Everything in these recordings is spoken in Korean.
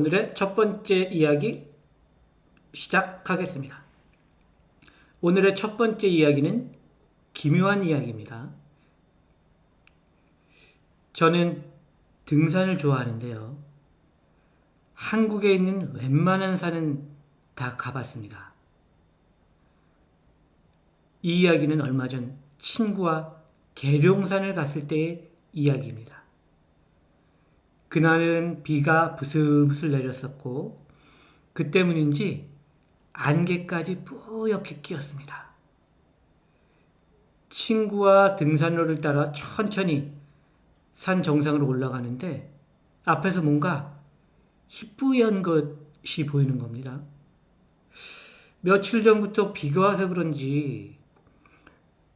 오늘의 첫 번째 이야기 시작하겠습니다. 오늘의 첫 번째 이야기는 기묘한 이야기입니다. 저는 등산을 좋아하는데요. 한국에 있는 웬만한 산은 다 가봤습니다. 이 이야기는 얼마 전 친구와 계룡산을 갔을 때의 이야기입니다. 그날은 비가 부슬부슬 내렸었고 그 때문인지 안개까지 뿌옇게 끼었습니다. 친구와 등산로를 따라 천천히 산 정상으로 올라가는데 앞에서 뭔가 희뿌연 것이 보이는 겁니다. 며칠 전부터 비가 와서 그런지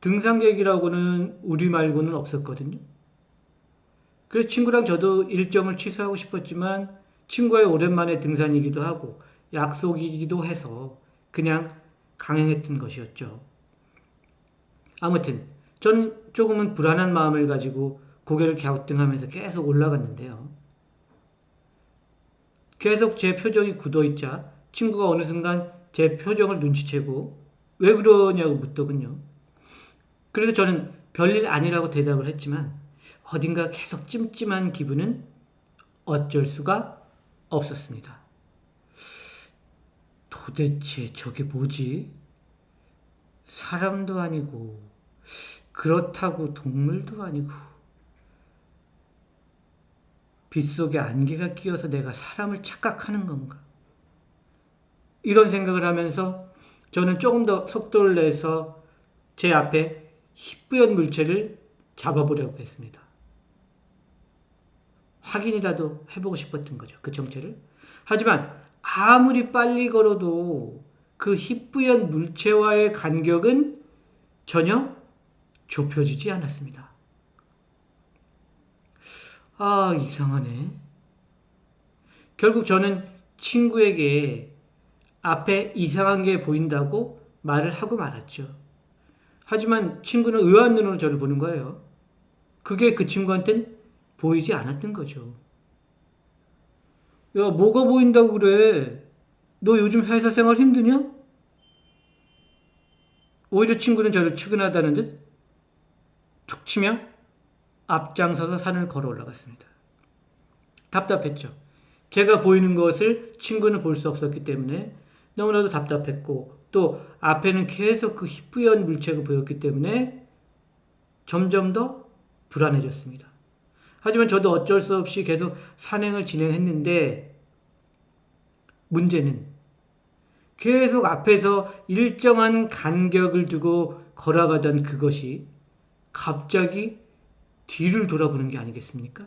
등산객이라고는 우리 말고는 없었거든요. 그래서 친구랑 저도 일정을 취소하고 싶었지만 친구의 오랜만에 등산이기도 하고 약속이기도 해서 그냥 강행했던 것이었죠. 아무튼 전 조금은 불안한 마음을 가지고 고개를 갸우뚱하면서 계속 올라갔는데요. 계속 제 표정이 굳어있자 친구가 어느 순간 제 표정을 눈치채고 왜 그러냐고 묻더군요. 그래서 저는 별일 아니라고 대답을 했지만 어딘가 계속 찜찜한 기분은 어쩔 수가 없었습니다. 도대체 저게 뭐지? 사람도 아니고 그렇다고 동물도 아니고 빗속에 안개가 끼어서 내가 사람을 착각하는 건가? 이런 생각을 하면서 저는 조금 더 속도를 내서 제 앞에 희뿌연 물체를 잡아보려고 했습니다. 확인이라도 해보고 싶었던 거죠. 그 정체를. 하지만 아무리 빨리 걸어도 그 희뿌연 물체와의 간격은 전혀 좁혀지지 않았습니다. 아, 이상하네. 결국 저는 친구에게 앞에 이상한 게 보인다고 말을 하고 말았죠. 하지만 친구는 의아한 눈으로 저를 보는 거예요. 그게 그 친구한테는 보이지 않았던 거죠. 야, 뭐가 보인다고 그래? 너 요즘 회사 생활 힘드냐? 오히려 친구는 저를 측은하다는 듯 툭 치며 앞장서서 산을 걸어 올라갔습니다. 답답했죠. 제가 보이는 것을 친구는 볼 수 없었기 때문에 너무나도 답답했고 또 앞에는 계속 그 희뿌연 물체가 보였기 때문에 점점 더 불안해졌습니다. 하지만 저도 어쩔 수 없이 계속 산행을 진행했는데 문제는 계속 앞에서 일정한 간격을 두고 걸어가던 그것이 갑자기 뒤를 돌아보는 게 아니겠습니까?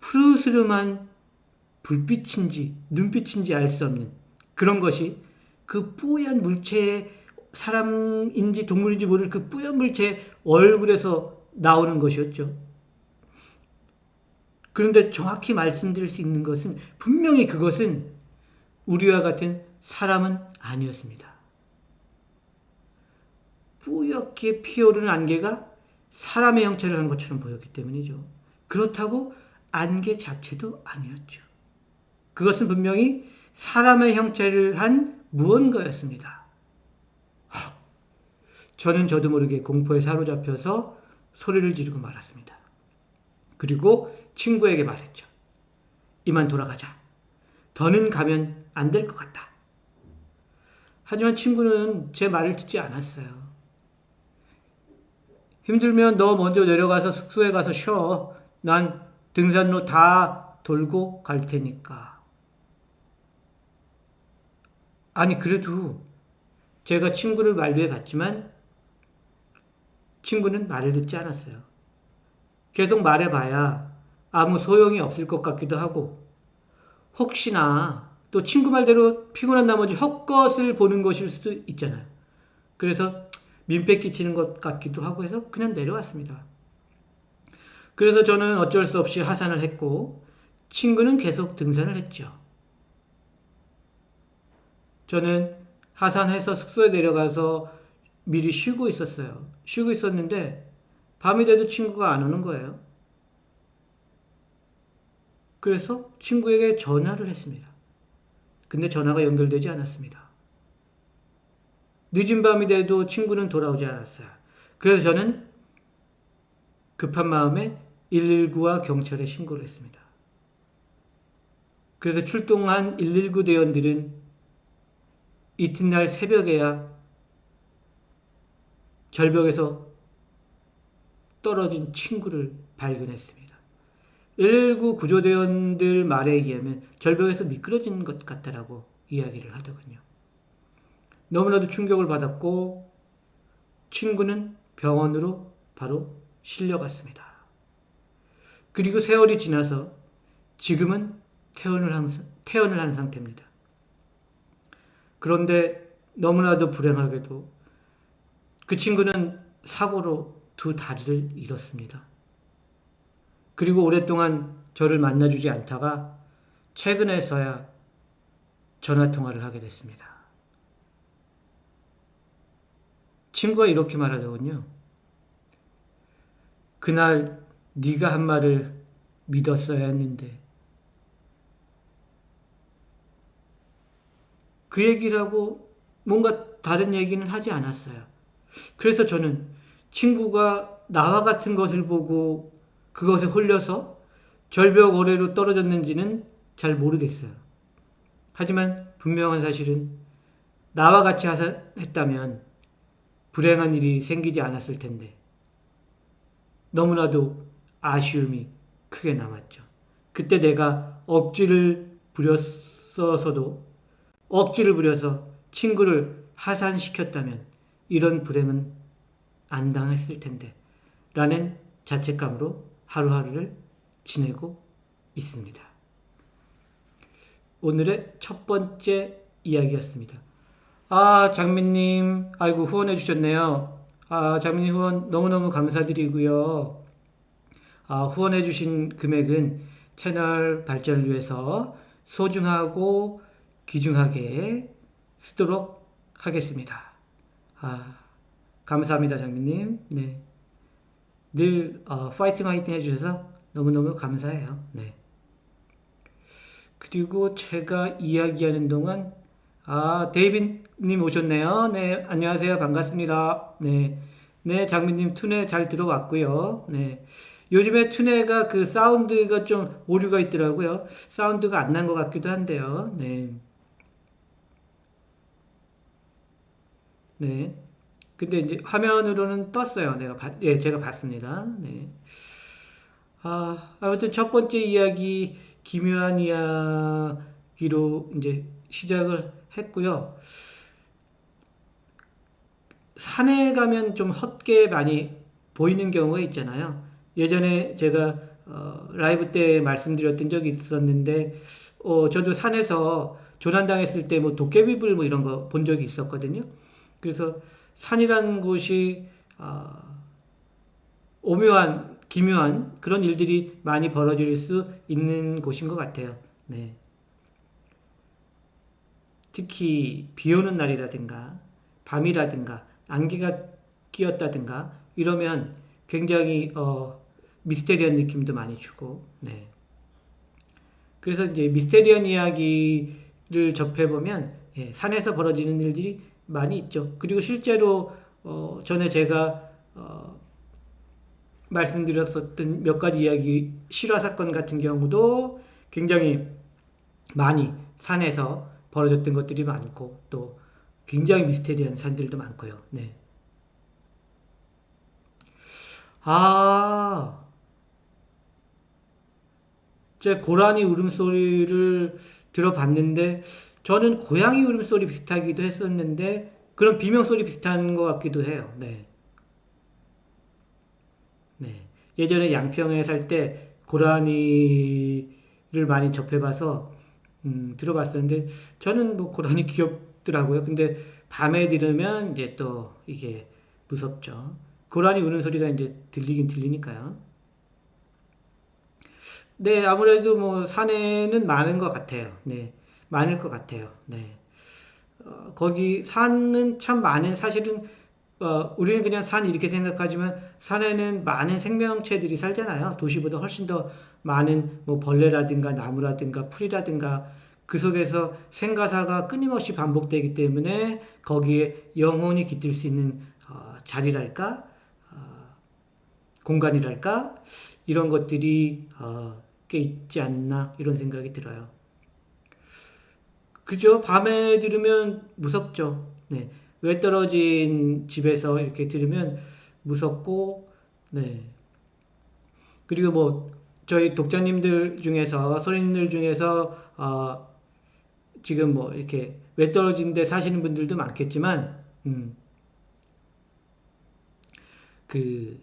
푸르스름한 불빛인지 눈빛인지 알 수 없는 그런 것이 그 뿌연 물체의 사람인지 동물인지 모를 그 뿌연 물체의 얼굴에서 나오는 것이었죠. 그런데 정확히 말씀드릴 수 있는 것은 분명히 그것은 우리와 같은 사람은 아니었습니다. 뿌옇게 피어오르는 안개가 사람의 형체를 한 것처럼 보였기 때문이죠. 그렇다고 안개 자체도 아니었죠. 그것은 분명히 사람의 형체를 한 무언가였습니다. 저는 저도 모르게 공포에 사로잡혀서 소리를 지르고 말았습니다. 그리고 친구에게 말했죠. 이만 돌아가자. 더는 가면 안 될 것 같다. 하지만 친구는 제 말을 듣지 않았어요. 힘들면 너 먼저 내려가서 숙소에 가서 쉬어. 난 등산로 다 돌고 갈 테니까. 아니, 그래도 제가 친구를 만류해 봤지만 친구는 말을 듣지 않았어요. 계속 말해봐야 아무 소용이 없을 것 같기도 하고 혹시나 또 친구 말대로 피곤한 나머지 헛것을 보는 것일 수도 있잖아요. 그래서 민폐 끼치는 것 같기도 하고 해서 그냥 내려왔습니다. 그래서 저는 어쩔 수 없이 하산을 했고 친구는 계속 등산을 했죠. 저는 하산해서 숙소에 내려가서 미리 쉬고 있었어요. 쉬고 있었는데 밤이 돼도 친구가 안 오는 거예요. 그래서 친구에게 전화를 했습니다. 근데 전화가 연결되지 않았습니다. 늦은 밤이 돼도 친구는 돌아오지 않았어요. 그래서 저는 급한 마음에 119와 경찰에 신고를 했습니다. 그래서 출동한 119 대원들은 이튿날 새벽에야 절벽에서 떨어진 친구를 발견했습니다. 119 구조대원들 말에 의하면 절벽에서 미끄러진 것 같다라고 이야기를 하더군요. 너무나도 충격을 받았고 친구는 병원으로 바로 실려갔습니다. 그리고 세월이 지나서 지금은 퇴원을 한 상태입니다. 그런데 너무나도 불행하게도 그 친구는 사고로 두 다리를 잃었습니다. 그리고 오랫동안 저를 만나주지 않다가 최근에서야 전화통화를 하게 됐습니다. 친구가 이렇게 말하더군요. 그날 네가 한 말을 믿었어야 했는데 그 얘기를 하고 뭔가 다른 얘기는 하지 않았어요. 그래서 저는 친구가 나와 같은 것을 보고 그것에 홀려서 절벽 아래로 떨어졌는지는 잘 모르겠어요. 하지만 분명한 사실은 나와 같이 했다면 불행한 일이 생기지 않았을 텐데 너무나도 아쉬움이 크게 남았죠. 그때 내가 억지를 부려서 친구를 하산시켰다면 이런 불행은 안 당했을 텐데 라는 자책감으로 하루하루를 지내고 있습니다. 오늘의 첫 번째 이야기였습니다. 장민님, 아이고, 후원해 주셨네요. 장민님 후원 너무너무 감사드리고요. 후원해 주신 금액은 채널 발전을 위해서 소중하고 귀중하게 쓰도록 하겠습니다. 감사합니다, 장민님. 네. 늘, 파이팅 해주셔서 너무너무 감사해요. 네. 그리고 제가 이야기하는 동안, 데이빗님 오셨네요. 네, 안녕하세요. 반갑습니다. 네. 네, 장민님 투네 잘 들어왔고요. 네. 요즘에 투네가 그 사운드가 좀 오류가 있더라고요. 사운드가 안 난 것 같기도 한데요. 네. 네. 근데 이제 화면으로는 떴어요. 제가 봤습니다. 네. 아무튼 첫 번째 이야기, 기묘한 이야기로 이제 시작을 했고요. 산에 가면 좀 헛게 많이 보이는 경우가 있잖아요. 예전에 제가 라이브 때 말씀드렸던 적이 있었는데, 저도 산에서 조난당했을 때 뭐 도깨비불 뭐 이런 거 본 적이 있었거든요. 그래서 산이라는 곳이 오묘한, 기묘한 그런 일들이 많이 벌어질 수 있는 곳인 것 같아요. 네. 특히 비 오는 날이라든가 밤이라든가 안개가 끼었다든가 이러면 굉장히 미스테리한 느낌도 많이 주고, 네. 그래서 이제 미스테리한 이야기를 접해보면 산에서 벌어지는 일들이 많이 있죠. 그리고 실제로 전에 제가 말씀드렸었던 몇 가지 이야기, 실화 사건 같은 경우도 굉장히 많이 산에서 벌어졌던 것들이 많고 또 굉장히 미스테리한 산들도 많고요. 네. 제 고라니 울음소리를 들어봤는데 저는 고양이 울음소리 비슷하기도 했었는데 그런 비명소리 비슷한 것 같기도 해요. 네. 네. 예전에 양평에 살 때 고라니를 많이 접해봐서 들어봤었는데 저는 뭐 고라니 귀엽더라고요. 근데 밤에 들으면 이제 또 이게 무섭죠. 고라니 우는 소리가 이제 들리긴 들리니까요. 네, 아무래도 뭐 산에는 많은 것 같아요. 네, 많을 것 같아요. 네. 거기 산은 참 많은, 사실은 우리는 그냥 산 이렇게 생각하지만 산에는 많은 생명체들이 살잖아요. 도시보다 훨씬 더 많은 뭐 벌레라든가 나무라든가 풀이라든가 그 속에서 생가사가 끊임없이 반복되기 때문에 거기에 영혼이 깃들 수 있는 자리랄까, 공간이랄까 이런 것들이 꽤 있지 않나 이런 생각이 들어요. 그죠? 밤에 들으면 무섭죠. 네. 왜 떨어진 집에서 이렇게 들으면 무섭고, 네. 그리고 뭐, 저희 독자님들 중에서, 소리님들 중에서, 지금 뭐, 이렇게 왜 떨어진 데 사시는 분들도 많겠지만, 그,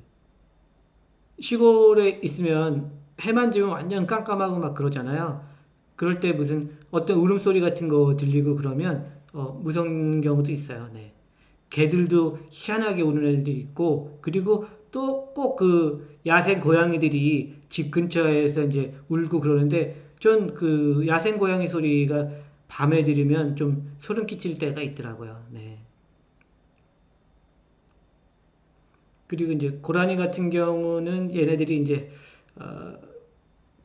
시골에 있으면 해만 지면 완전 깜깜하고 막 그러잖아요. 그럴 때 무슨 어떤 울음소리 같은 거 들리고 그러면, 무서운 경우도 있어요. 네. 개들도 희한하게 우는 애들이 있고, 그리고 또 꼭 그 야생 고양이들이 집 근처에서 이제 울고 그러는데, 전 그 야생 고양이 소리가 밤에 들으면 좀 소름 끼칠 때가 있더라고요. 네. 그리고 이제 고라니 같은 경우는 얘네들이 이제, 어,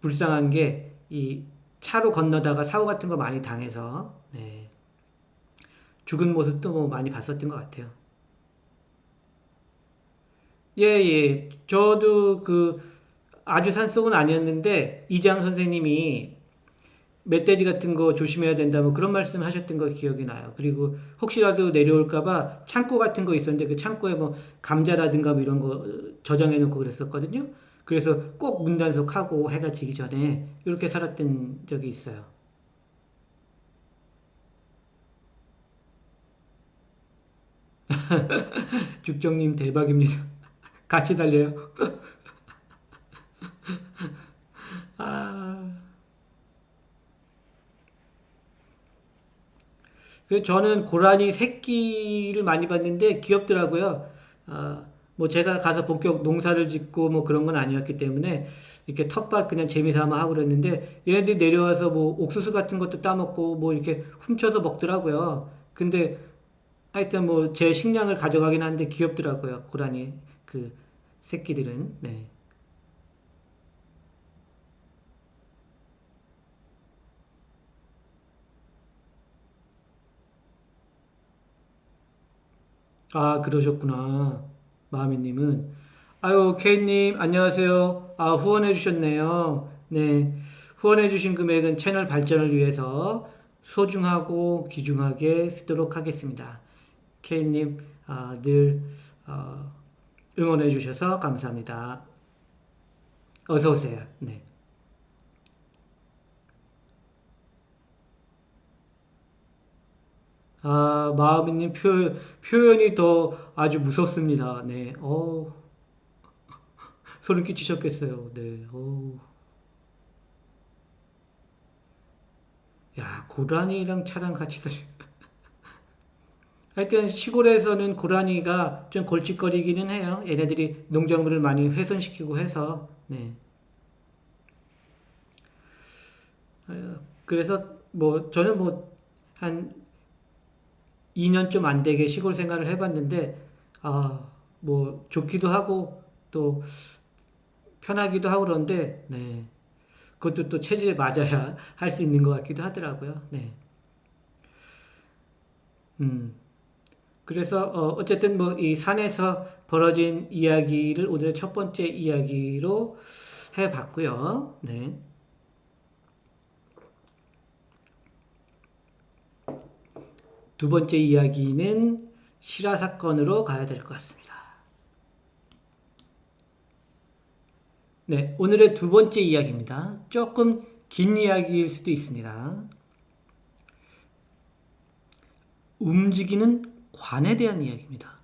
불쌍한 게 이 차로 건너다가 사고 같은 거 많이 당해서, 네. 죽은 모습도 뭐 많이 봤었던 것 같아요. 예, 예. 저도 그 아주 산속은 아니었는데 이장 선생님이 멧돼지 같은 거 조심해야 된다 뭐 그런 말씀 하셨던 거 기억이 나요. 그리고 혹시라도 내려올까 봐 창고 같은 거 있었는데 그 창고에 뭐 감자라든가 뭐 이런 거 저장해 놓고 그랬었거든요. 그래서 꼭 문단속하고 해가 지기 전에 이렇게 살았던 적이 있어요. 죽정님 대박입니다. 같이 달려요. 아, 그 저는 고라니 새끼를 많이 봤는데 귀엽더라고요. 뭐 제가 가서 본격 농사를 짓고 뭐 그런 건 아니었기 때문에 이렇게 텃밭 그냥 재미삼아 하고 그랬는데 얘네들이 내려와서 뭐 옥수수 같은 것도 따먹고 뭐 이렇게 훔쳐서 먹더라고요. 근데 하여튼 뭐 제 식량을 가져가긴 하는데 귀엽더라고요. 고라니 그 새끼들은. 네. 아, 그러셨구나. 마미님은. 아유, 케이님, 안녕하세요. 후원해 주셨네요. 네. 후원해 주신 금액은 채널 발전을 위해서 소중하고 귀중하게 쓰도록 하겠습니다. 케이님, 늘, 어, 응원해 주셔서 감사합니다. 어서 오세요. 네. 마미님 표현이 더 아주 무섭습니다. 네. 소름 끼치셨겠어요. 네. 야, 고라니랑 차랑 같이 다니. 하여튼 시골에서는 고라니가 좀 골칫거리기는 해요. 얘네들이 농작물을 많이 훼손시키고 해서. 네. 그래서 뭐 저는 뭐 한 2년 좀 안 되게 시골 생활을 해봤는데 뭐 좋기도 하고 또 편하기도 하고 그런데 네. 그것도 또 체질에 맞아야 할 수 있는 것 같기도 하더라고요. 네. 음. 그래서 어쨌든 뭐 이 산에서 벌어진 이야기를 오늘의 첫 번째 이야기로 해봤고요. 네. 두 번째 이야기는 실화 사건으로 가야 될 것 같습니다. 네, 오늘의 두 번째 이야기입니다. 조금 긴 이야기일 수도 있습니다. 움직이는 관에 대한 이야기입니다.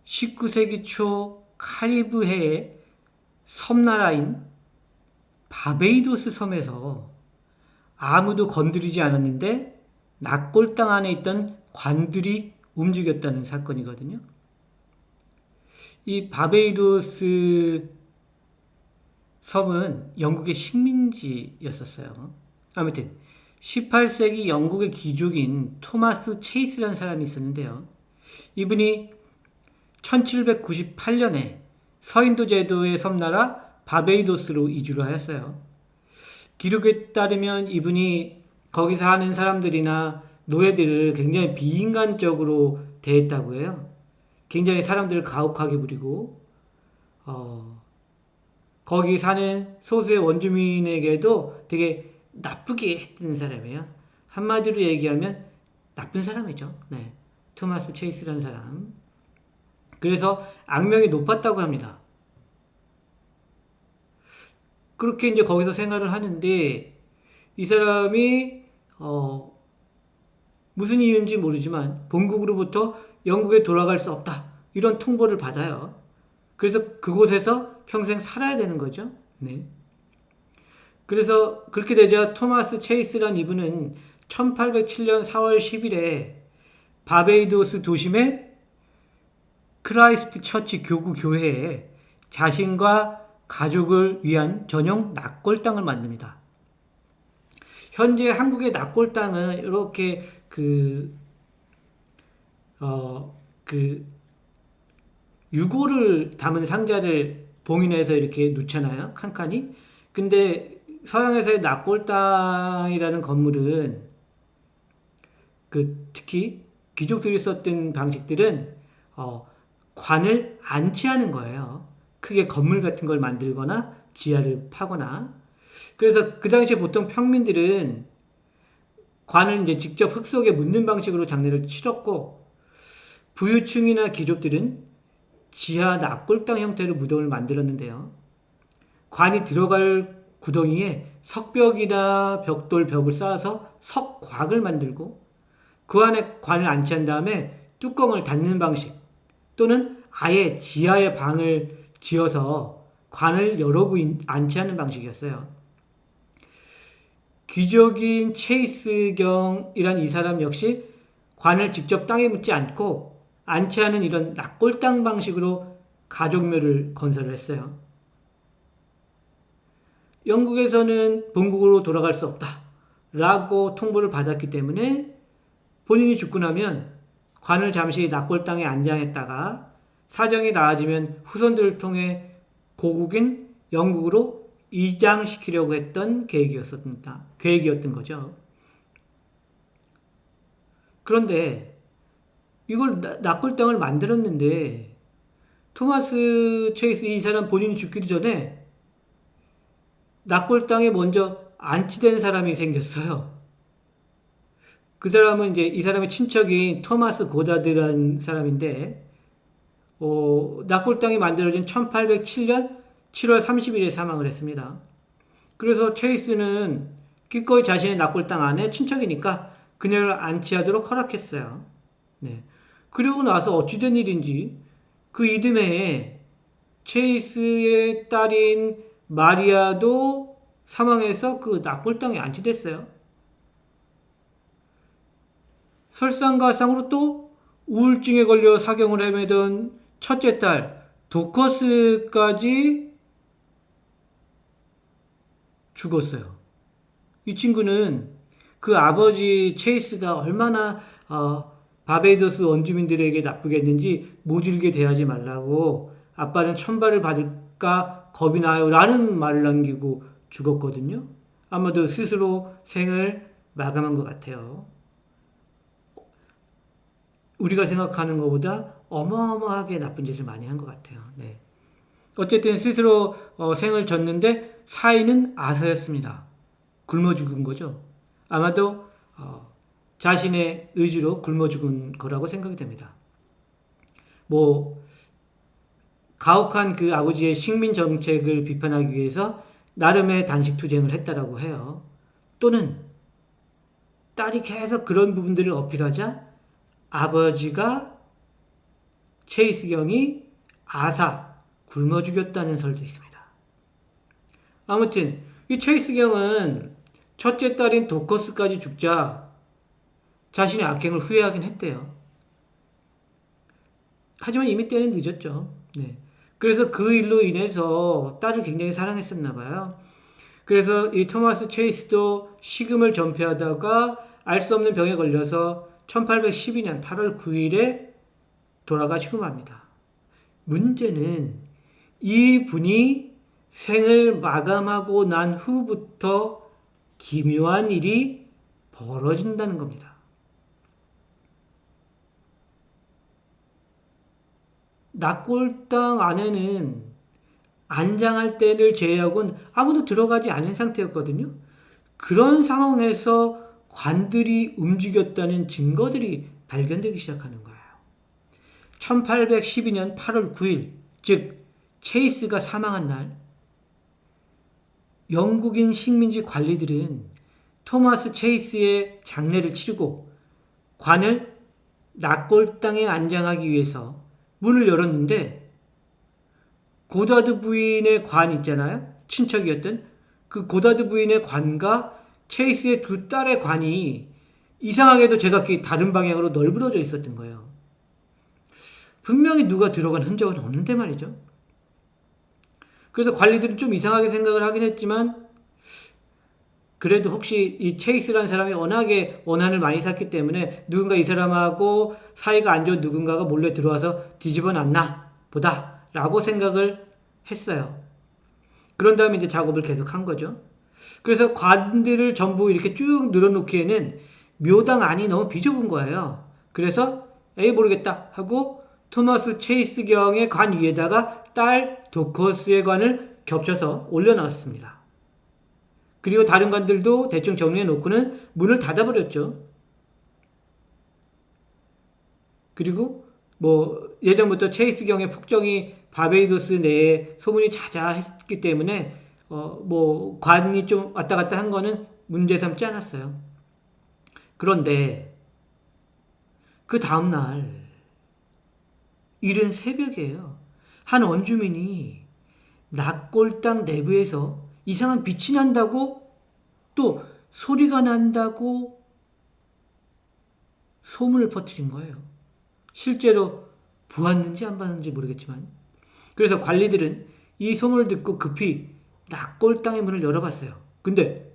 19세기 초 카리브해의 섬나라인 바베이도스 섬에서 아무도 건드리지 않았는데 납골당 안에 있던 관들이 움직였다는 사건이거든요. 이 바베이도스 섬은 영국의 식민지였었어요. 아무튼 18세기 영국의 귀족인 토마스 체이스라는 사람이 있었는데요. 이분이 1798년에 서인도 제도의 섬나라 바베이도스로 이주를 하였어요. 기록에 따르면 이분이 거기서 사는 사람들이나 노예들을 굉장히 비인간적으로 대했다고 해요. 굉장히 사람들을 가혹하게 부리고 거기 사는 소수의 원주민에게도 되게 나쁘게 했던 사람이에요. 한마디로 얘기하면 나쁜 사람이죠. 네. 토마스 체이스라는 사람. 그래서 악명이 높았다고 합니다. 그렇게 이제 거기서 생활을 하는데 이 사람이 무슨 이유인지 모르지만 본국으로부터 영국에 돌아갈 수 없다. 이런 통보를 받아요. 그래서 그곳에서 평생 살아야 되는 거죠. 네. 그래서 그렇게 되자 토마스 체이스란 이분은 1807년 4월 10일에 바베이도스 도심의 크라이스트 처치 교구 교회에 자신과 가족을 위한 전용 낙골당을 만듭니다. 현재 한국의 낙골당은 이렇게 유골을 담은 상자를 봉인해서 이렇게 놓잖아요. 칸칸이. 근데 서양에서의 낙골당이라는 건물은 특히 귀족들이 썼던 방식들은 관을 안치하는 거예요. 크게 건물 같은 걸 만들거나 지하를 파거나. 그래서 그 당시에 보통 평민들은 관을 이제 직접 흙 속에 묻는 방식으로 장례를 치렀고, 부유층이나 귀족들은 지하 낙골당 형태로 무덤을 만들었는데요. 관이 들어갈 구덩이에 석벽이나 벽돌 벽을 쌓아서 석곽을 만들고 그 안에 관을 안치한 다음에 뚜껑을 닫는 방식, 또는 아예 지하에 방을 지어서 관을 여러 구 안치하는 방식이었어요. 귀족인 체이스경이란 이 사람 역시 관을 직접 땅에 묻지 않고 안치하는 이런 낙골당 방식으로 가족묘를 건설을 했어요. 영국에서는 본국으로 돌아갈 수 없다 라고 통보를 받았기 때문에 본인이 죽고 나면 관을 잠시 낙골당에 안장했다가 사정이 나아지면 후손들을 통해 고국인 영국으로 이장시키려고 했던 계획이었던 거죠. 그런데 이걸 낙골당을 만들었는데 토마스 체이스 이 사람 본인이 죽기도 전에 낙골당에 먼저 안치된 사람이 생겼어요. 그 사람은 이제 이 사람의 친척인 토마스 고다드라는 사람인데 낙골당이 만들어진 1807년 7월 30일에 사망을 했습니다. 그래서 체이스는 기꺼이 자신의 낙골당 안에 친척이니까 그녀를 안치하도록 허락했어요. 네. 그리고 나서 어찌된 일인지 그 이듬해에 체이스의 딸인 마리아도 사망해서 그 낙골당에 안치됐어요. 설상가상으로 또 우울증에 걸려 사경을 헤매던 첫째 딸 도커스까지 죽었어요. 이 친구는 그 아버지 체이스가 얼마나 바베이도스 원주민들에게 나쁘겠는지 모질게 대하지 말라고 아빠는 천벌을 받을까 겁이 나요 라는 말을 남기고 죽었거든요. 아마도 스스로 생을 마감한 것 같아요. 우리가 생각하는 것보다 어마어마하게 나쁜 짓을 많이 한 것 같아요. 네. 어쨌든 스스로 생을 졌는데 사인은 아서였습니다. 굶어 죽은 거죠. 아마도 자신의 의지로 굶어 죽은 거라고 생각이 됩니다. 가혹한 그 아버지의 식민 정책을 비판하기 위해서 나름의 단식 투쟁을 했다라고 해요. 또는 딸이 계속 그런 부분들을 어필하자 아버지가 체이스 경이 굶어 죽였다는 설도 있습니다. 아무튼 이 체이스 경은 첫째 딸인 도커스까지 죽자 자신의 악행을 후회하긴 했대요. 하지만 이미 때는 늦었죠. 네. 그래서 그 일로 인해서 딸을 굉장히 사랑했었나 봐요. 그래서 이 토마스 체이스도 식음을 전폐하다가 알 수 없는 병에 걸려서 1812년 8월 9일에 돌아가시고 맙니다. 문제는 이 분이 생을 마감하고 난 후부터 기묘한 일이 벌어진다는 겁니다. 낙골당 안에는 안장할 때를 제외하고는 아무도 들어가지 않은 상태였거든요. 그런 상황에서 관들이 움직였다는 증거들이 발견되기 시작하는 거예요. 1812년 8월 9일, 즉 체이스가 사망한 날, 영국인 식민지 관리들은 토마스 체이스의 장례를 치르고 관을 낙골당에 안장하기 위해서 문을 열었는데 고다드 부인의 관 있잖아요. 친척이었던 그 고다드 부인의 관과 체이스의 두 딸의 관이 이상하게도 제각기 다른 방향으로 널브러져 있었던 거예요. 분명히 누가 들어간 흔적은 없는데 말이죠. 그래서 관리들은 좀 이상하게 생각을 하긴 했지만 그래도 혹시 이 체이스라는 사람이 워낙에 원한을 많이 샀기 때문에 누군가 이 사람하고 사이가 안 좋은 누군가가 몰래 들어와서 뒤집어 놨나 보다 라고 생각을 했어요. 그런 다음에 이제 작업을 계속 한 거죠. 그래서 관들을 전부 이렇게 쭉 늘어놓기에는 묘당 안이 너무 비좁은 거예요. 그래서 에이 모르겠다 하고 토마스 체이스 경의 관 위에다가 딸 도커스의 관을 겹쳐서 올려놨습니다. 그리고 다른 관들도 대충 정리해 놓고는 문을 닫아버렸죠. 그리고 뭐 예전부터 체이스 경의 폭정이 바베이도스 내에 소문이 자자했기 때문에 뭐 관이 좀 왔다 갔다 한 거는 문제 삼지 않았어요. 그런데 그 다음날 이른 새벽이에요. 한 원주민이 낙골당 내부에서 이상한 빛이 난다고 또 소리가 난다고 소문을 퍼뜨린 거예요. 실제로 보았는지 안 봤는지 모르겠지만 그래서 관리들은 이 소문을 듣고 급히 낙골당의 문을 열어봤어요. 근데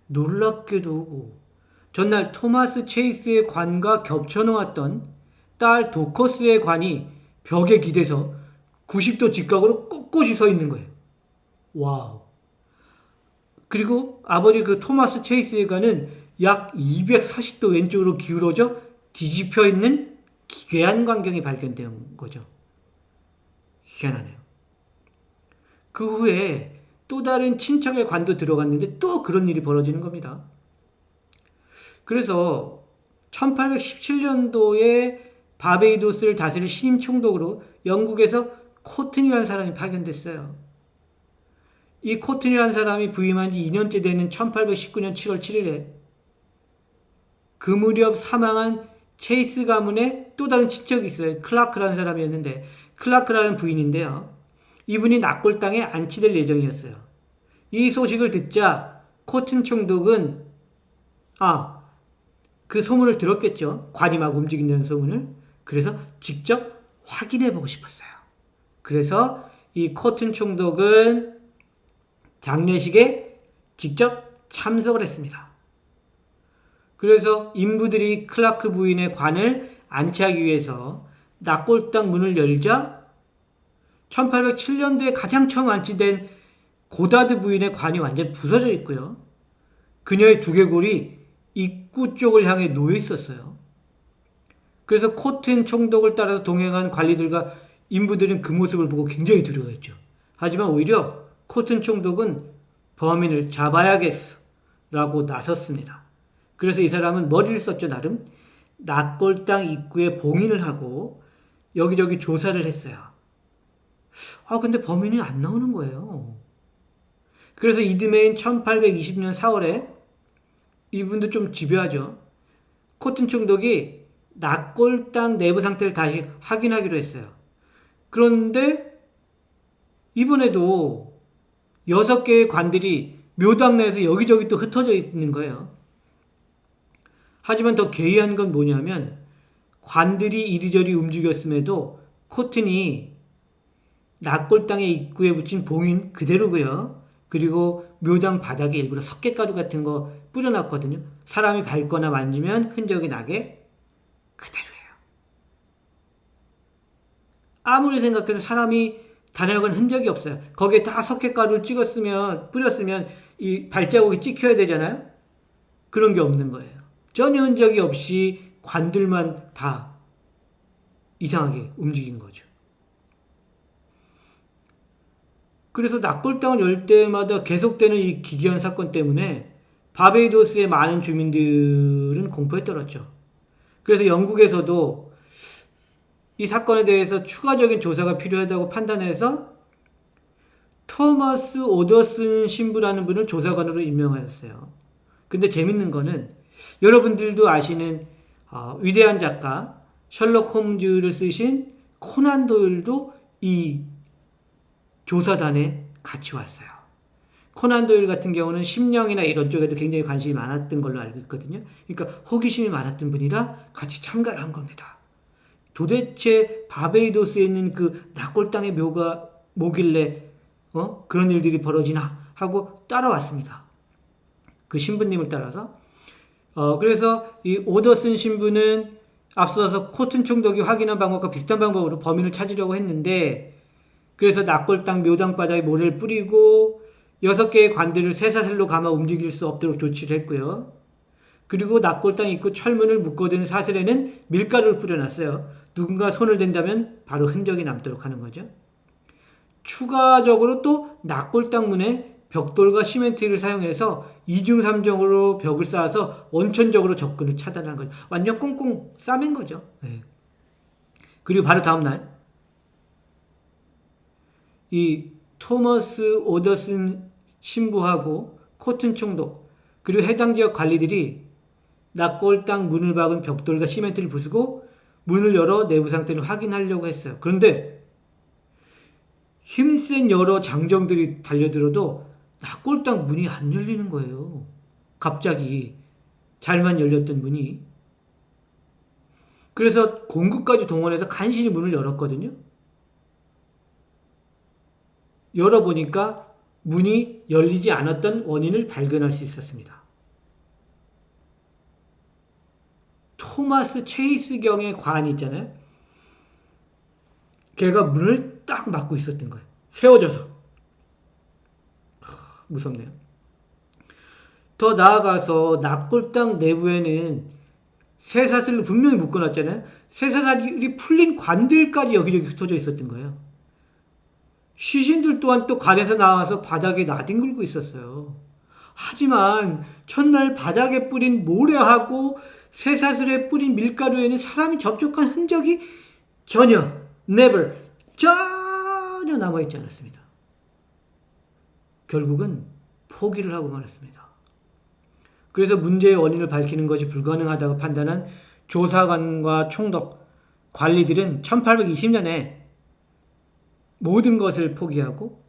놀랍게도 전날 토마스 체이스의 관과 겹쳐놓았던 딸 도커스의 관이 벽에 기대서 90도 직각으로 꼿꼿이 서 있는 거예요. 와우. 그리고 아버지 그 토마스 체이스의 관은 약 240도 왼쪽으로 기울어져 뒤집혀 있는 기괴한 광경이 발견된 거죠. 희한하네요. 그 후에 또 다른 친척의 관도 들어갔는데 또 그런 일이 벌어지는 겁니다. 그래서 1817년도에 바베이도스를 다스릴 신임 총독으로 영국에서 코튼이라는 사람이 파견됐어요. 이 코튼이라는 사람이 부임한 지 2년째 되는 1819년 7월 7일에 그 무렵 사망한 체이스 가문의 또 다른 친척이 있어요. 클라크라는 사람이었는데 클라크라는 부인인데요. 이분이 낙골당에 안치될 예정이었어요. 이 소식을 듣자 코튼 총독은 그 소문을 들었겠죠. 관이 막 움직인다는 소문을. 그래서 직접 확인해 보고 싶었어요. 그래서 이 코튼 총독은 장례식에 직접 참석을 했습니다. 그래서 인부들이 클라크 부인의 관을 안치하기 위해서 낙골당 문을 열자 1807년도에 가장 처음 안치된 고다드 부인의 관이 완전히 부서져 있고요. 그녀의 두개골이 입구 쪽을 향해 놓여 있었어요. 그래서 코튼 총독을 따라서 동행한 관리들과 인부들은 그 모습을 보고 굉장히 두려워했죠. 하지만 오히려 코튼 총독은 범인을 잡아야겠어 라고 나섰습니다. 그래서 이 사람은 머리를 썼죠. 나름 낙골당 입구에 봉인을 하고 여기저기 조사를 했어요. 근데 범인이 안 나오는 거예요. 그래서 이듬해인 1820년 4월에 이분도 좀 집요하죠. 코튼 총독이 낙골당 내부 상태를 다시 확인하기로 했어요. 그런데 이번에도 6개의 관들이 묘당 내에서 여기저기 또 흩어져 있는 거예요. 하지만 더 괴이한 건 뭐냐면 관들이 이리저리 움직였음에도 코튼이 낙골당의 입구에 붙인 봉인 그대로고요. 그리고 묘당 바닥에 일부러 석회가루 같은 거 뿌려놨거든요. 사람이 밟거나 만지면 흔적이 나게 그대로예요. 아무리 생각해도 사람이 다녀간 흔적이 없어요. 거기에 다 석회가루를 뿌렸으면 이 발자국이 찍혀야 되잖아요. 그런 게 없는 거예요. 전혀 흔적이 없이 관들만 다 이상하게 움직인 거죠. 그래서 납골당을 열 때마다 계속되는 이 기괴한 사건 때문에 바베이도스의 많은 주민들은 공포에 떨었죠. 그래서 영국에서도 이 사건에 대해서 추가적인 조사가 필요하다고 판단해서 토머스 오더슨 신부라는 분을 조사관으로 임명하였어요. 근데 재밌는 거는 여러분들도 아시는 위대한 작가 셜록 홈즈를 쓰신 코난 도일도 이 조사단에 같이 왔어요. 코난 도일 같은 경우는 심령이나 이런 쪽에도 굉장히 관심이 많았던 걸로 알고 있거든요. 그러니까 호기심이 많았던 분이라 같이 참가를 한 겁니다. 도대체 바베이도스에 있는 그 납골당의 묘가 뭐길래 그런 일들이 벌어지나 하고 따라왔습니다. 그 신부님을 따라서. 그래서 이 오더슨 신부는 앞서서 코튼 총독이 확인한 방법과 비슷한 방법으로 범인을 찾으려고 했는데, 그래서 납골당 묘당 바닥에 모래를 뿌리고 6개의 관들을 쇠사슬로 감아 움직일 수 없도록 조치를 했고요. 그리고 납골당 입구 철문을 묶어둔 사슬에는 밀가루를 뿌려놨어요. 누군가 손을 댄다면 바로 흔적이 남도록 하는 거죠. 추가적으로 또 납골당 문에 벽돌과 시멘트를 사용해서 2중 3중으로 벽을 쌓아서 원천적으로 접근을 차단한 거죠. 완전 꽁꽁 싸맨 거죠. 네. 그리고 바로 다음날 이 토머스 오더슨 신부하고 코튼 총독 그리고 해당 지역 관리들이 납골당 문을 박은 벽돌과 시멘트를 부수고 문을 열어 내부 상태를 확인하려고 했어요. 그런데 힘센 여러 장정들이 달려들어도 납골당 문이 안 열리는 거예요. 갑자기 잘만 열렸던 문이. 그래서 공구까지 동원해서 간신히 문을 열었거든요. 열어보니까 문이 열리지 않았던 원인을 발견할 수 있었습니다. 토마스 체이스경의 관이 있잖아요. 걔가 문을 딱 막고 있었던 거예요. 세워져서. 무섭네요. 더 나아가서 납골당 내부에는 쇠사슬로 분명히 묶어놨잖아요. 쇠사슬이 풀린 관들까지 여기저기 흩어져 있었던 거예요. 시신들 또한 또 관에서 나와서 바닥에 나뒹굴고 있었어요. 하지만 첫날 바닥에 뿌린 모래하고 쇠사슬에 뿌린 밀가루에는 사람이 접촉한 흔적이 전혀 남아있지 않았습니다. 결국은 포기를 하고 말았습니다. 그래서 문제의 원인을 밝히는 것이 불가능하다고 판단한 조사관과 총독, 관리들은 1820년에 모든 것을 포기하고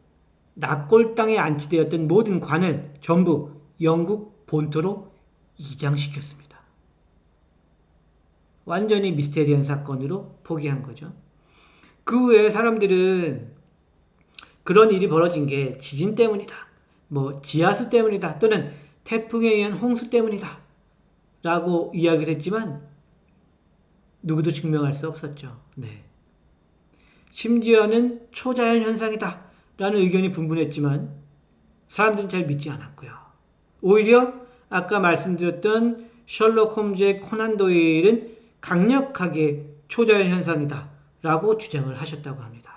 납골당에 안치되었던 모든 관을 전부 영국 본토로 이장시켰습니다. 완전히 미스테리한 사건으로 포기한 거죠. 그 후에 사람들은 그런 일이 벌어진 게 지진 때문이다, 지하수 때문이다, 또는 태풍에 의한 홍수 때문이다 라고 이야기를 했지만 누구도 증명할 수 없었죠. 네. 심지어는 초자연 현상이다 라는 의견이 분분했지만 사람들은 잘 믿지 않았고요. 오히려 아까 말씀드렸던 셜록 홈즈의 코난 도일은 강력하게 초자연 현상이다 라고 주장을 하셨다고 합니다.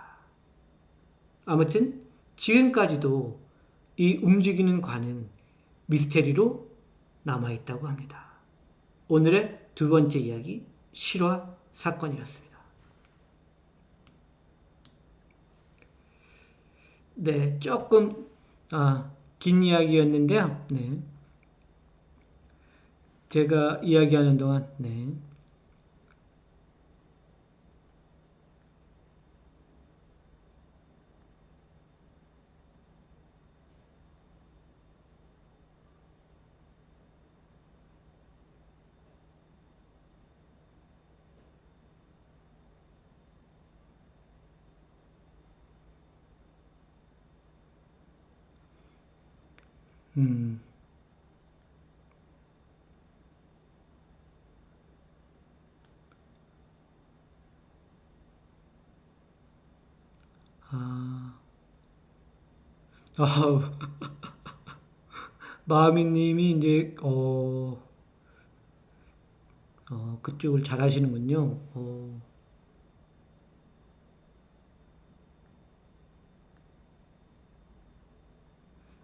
아무튼 지금까지도 이 움직이는 관은 미스테리로 남아있다고 합니다. 오늘의 두 번째 이야기, 실화 사건이었습니다. 네, 조금 긴 이야기였는데요. 네, 제가 이야기하는 동안 음, 아, 아, 마미님이 이제, 그쪽을 잘 하시는군요.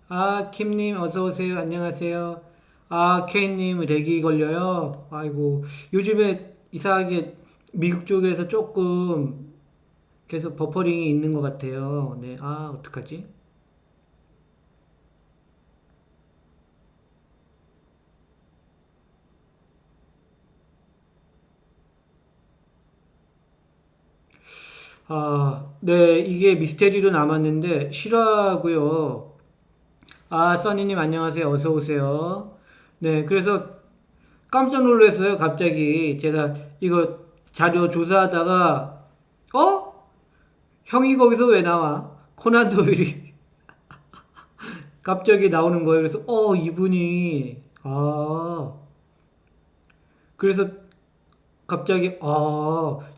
아, 킴님, 어서오세요. 안녕하세요. 아, 케이님, 렉이 걸려요. 아이고, 요즘에 이상하게 미국 쪽에서 조금 계속 버퍼링이 있는 것 같아요. 네, 아, 어떡하지? 아, 네, 이게 미스테리로 남았는데, 실화고요. 아, 써니님, 안녕하세요. 어서오세요. 네, 그래서 깜짝 놀랐어요. 갑자기 제가 이거 자료 조사하다가, 어? 형이 거기서 왜 나와? 코난 도일이 갑자기 나오는 거예요. 그래서 이분이 그래서 갑자기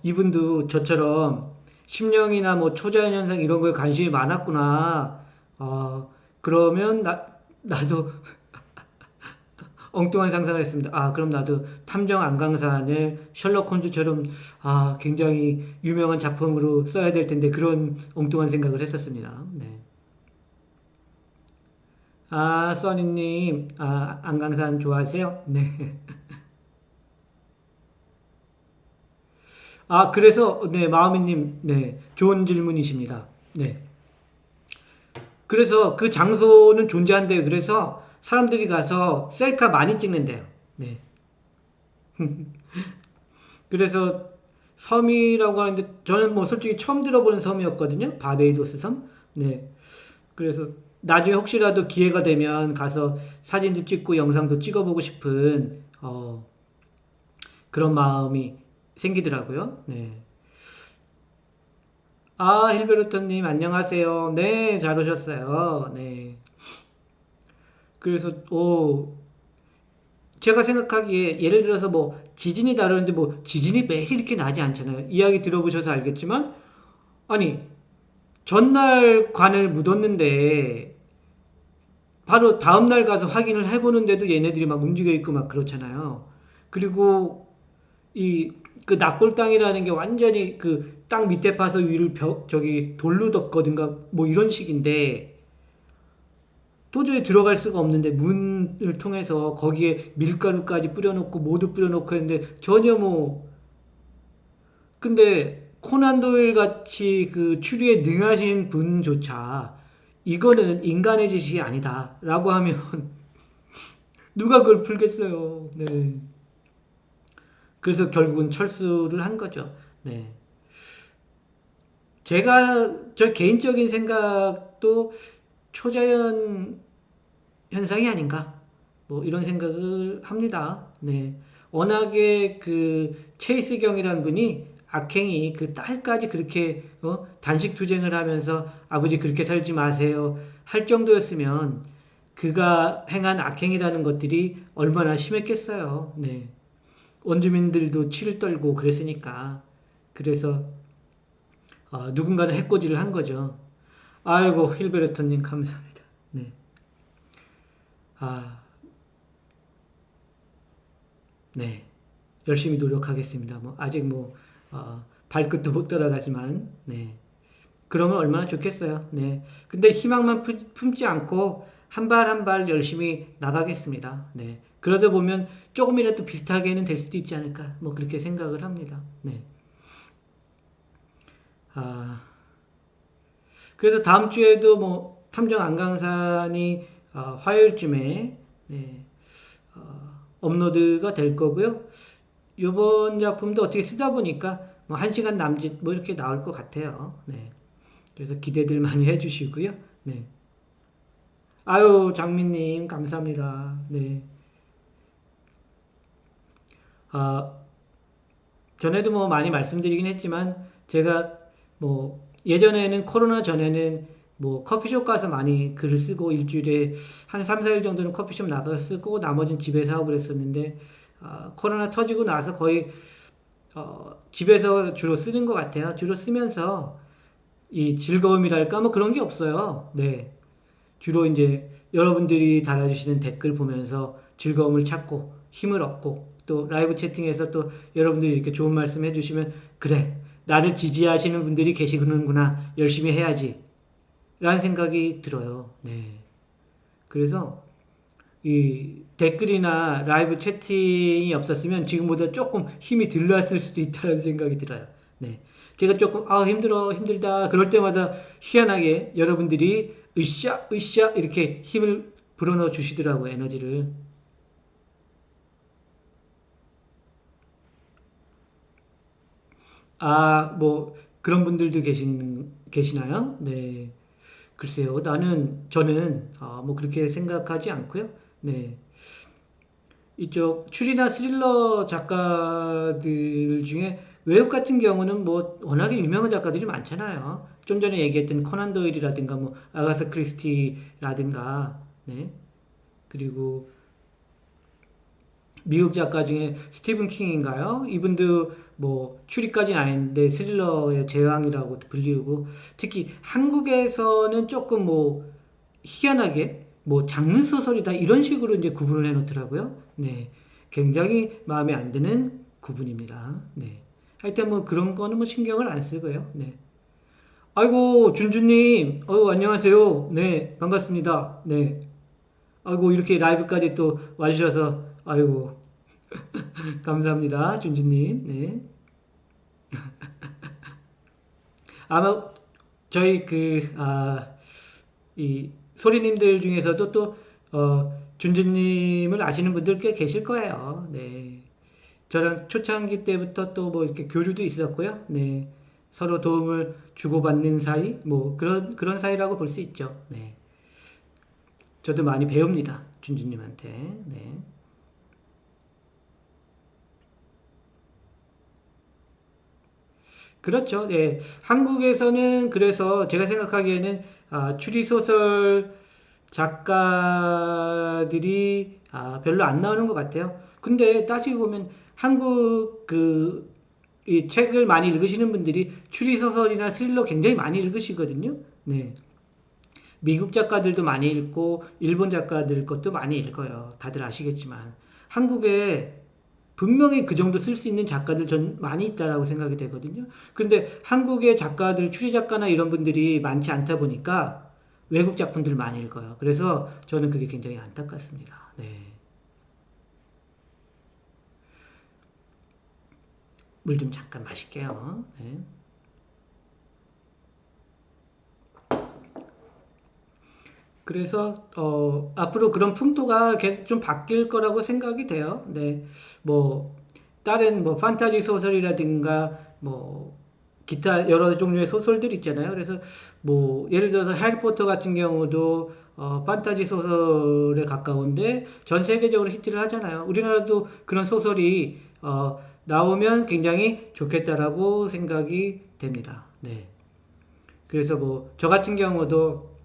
이분도 저처럼 심령이나 뭐 초자연 현상 이런 거에 관심이 많았구나. 그러면 나도 엉뚱한 상상을 했습니다. 그럼 나도 탐정 안강산을 셜록 홈즈처럼 굉장히 유명한 작품으로 써야 될 텐데 그런 엉뚱한 생각을 했었습니다. 네. 써니님, 안강산 좋아하세요? 네. 그래서, 네, 마음이님, 네, 좋은 질문이십니다. 네. 그래서 그 장소는 존재한대요. 그래서 사람들이 가서 셀카 많이 찍는데요. 네. 그래서 섬이라고 하는데 저는 뭐 솔직히 처음 들어보는 섬이었거든요. 바베이도스 섬. 네. 그래서 나중에 혹시라도 기회가 되면 가서 사진도 찍고 영상도 찍어보고 싶은 그런 마음이 생기더라고요. 네. 힐베르토님, 안녕하세요. 네, 잘 오셨어요. 네. 그래서, 제가 생각하기에, 예를 들어서 뭐, 지진이 다루는데 뭐, 지진이 매일 이렇게 나지 않잖아요. 이야기 들어보셔서 알겠지만, 아니, 전날 관을 묻었는데, 바로 다음날 가서 확인을 해보는데도 얘네들이 막 움직여 있고 막 그렇잖아요. 그리고, 그 납골 땅이라는 게 완전히 그 땅 밑에 파서 위를 저기 돌로 덮거든가 뭐 이런 식인데 도저히 들어갈 수가 없는데 문을 통해서 거기에 밀가루까지 뿌려놓고 모두 뿌려놓고 했는데 전혀 뭐 근데 코난 도일 같이 그 추리에 능하신 분조차 이거는 인간의 짓이 아니다라고 하면 누가 그걸 풀겠어요. 네. 그래서 결국은 철수를 한 거죠. 네. 저 개인적인 생각도 초자연 현상이 아닌가? 뭐 이런 생각을 합니다. 네. 워낙에 그 체이스 경이라는 분이 악행이 그 딸까지 그렇게 단식 투쟁을 하면서 아버지 그렇게 살지 마세요 할 정도였으면 그가 행한 악행이라는 것들이 얼마나 심했겠어요. 네. 원주민들도 치를 떨고 그랬으니까. 그래서 누군가는 해코지를 한 거죠. 아이고 힐베르토님 감사합니다. 네. 아, 네. 열심히 노력하겠습니다. 뭐 아직 뭐 발끝도 못 따라가지만 네. 그러면 얼마나 좋겠어요. 네. 근데 희망만 품지 않고 한 발 한 발 열심히 나가겠습니다. 네. 그러다 보면 조금이라도 비슷하게는 될 수도 있지 않을까. 뭐 그렇게 생각을 합니다. 네. 아, 그래서 다음 주에도 뭐 탐정 안강산이 화요일쯤에 네, 업로드가 될 거고요. 이번 작품도 어떻게 쓰다 보니까 뭐 1시간 남짓 뭐 이렇게 나올 것 같아요. 네. 그래서 기대들 많이 해주시고요. 네. 아유, 장민님, 감사합니다. 네. 아, 전에도 뭐 많이 말씀드리긴 했지만, 제가 뭐, 예전에는 코로나 전에는 뭐 커피숍 가서 많이 글을 쓰고 일주일에 한 3, 4일 정도는 커피숍 나가서 쓰고 나머지는 집에서 하고 그랬었는데 코로나 터지고 나서 거의 집에서 주로 쓰는 것 같아요. 주로 쓰면서 이 즐거움이랄까 뭐 그런 게 없어요. 네. 주로 이제 여러분들이 달아주시는 댓글 보면서 즐거움을 찾고 힘을 얻고 또 라이브 채팅에서 또 여러분들이 이렇게 좋은 말씀 해주시면 그래 나를 지지하시는 분들이 계시는구나 열심히 해야지 라는 생각이 들어요. 네. 그래서 이 댓글이나 라이브 채팅이 없었으면 지금보다 조금 힘이 덜 났을 수도 있다는 생각이 들어요. 네. 제가 조금 힘들어 힘들다 그럴 때마다 희한하게 여러분들이 으쌰 으쌰 이렇게 힘을 불어넣어 주시더라고요. 에너지를. 뭐 그런 분들도 계시나요? 네. 글쎄요. 저는 뭐 그렇게 생각하지 않고요. 네. 이쪽 추리나 스릴러 작가들 중에 외국 같은 경우는 뭐 워낙에 유명한 작가들이 많잖아요. 좀 전에 얘기했던 코난 도일이라든가 뭐 아가사 크리스티라든가 네. 그리고 미국 작가 중에 스티븐 킹인가요? 이분도 뭐 추리까지는 아닌데 스릴러의 제왕이라고 불리우고 특히 한국에서는 조금 뭐 희한하게 뭐 장르 소설이다 이런 식으로 이제 구분을 해 놓더라고요. 네. 굉장히 마음에 안 드는 구분입니다. 네. 하여튼 뭐 그런 거는 뭐 신경을 안 쓰고요. 네. 아이고 준주님, 안녕하세요. 네, 반갑습니다. 네. 아이고 이렇게 라이브까지 또 와주셔서 아이고 감사합니다, 준주님. 네. 아마 저희 이 소리님들 중에서도 또 준주님을 아시는 분들 꽤 계실 거예요. 네. 저랑 초창기 때부터 또 뭐 이렇게 교류도 있었고요. 네. 서로 도움을 주고받는 사이, 뭐 그런 사이라고 볼 수 있죠. 네. 저도 많이 배웁니다. 준주님한테. 네. 그렇죠. 네. 한국에서는 그래서 제가 생각하기에는 추리소설 작가들이 별로 안 나오는 것 같아요. 근데 따지고 보면 한국 이 책을 많이 읽으시는 분들이 추리소설이나 스릴러 굉장히 많이 읽으시거든요. 네. 미국 작가들도 많이 읽고 일본 작가들 것도 많이 읽어요. 다들 아시겠지만 한국에 분명히 그 정도 쓸 수 있는 작가들 전 많이 있다라고 생각이 되거든요. 근데 한국의 작가들, 추리 작가나 이런 분들이 많지 않다 보니까 외국 작품들 많이 읽어요. 그래서 저는 그게 굉장히 안타깝습니다. 네. 물 좀 잠깐 마실게요. 네. 그래서 앞으로 그런 풍토가 계속 좀 바뀔 거라고 생각이 돼요. 네. 뭐 다른 뭐 판타지 소설이라든가 뭐 기타 여러 종류의 소설들 있잖아요. 그래서 뭐 예를 들어서 해리포터 같은 경우도 판타지 소설에 가까운데 전 세계적으로 히트를 하잖아요. 우리나라도 그런 소설이 나오면 굉장히 좋겠다라고 생각이 됩니다. 네. 그래서 뭐 저 같은 경우도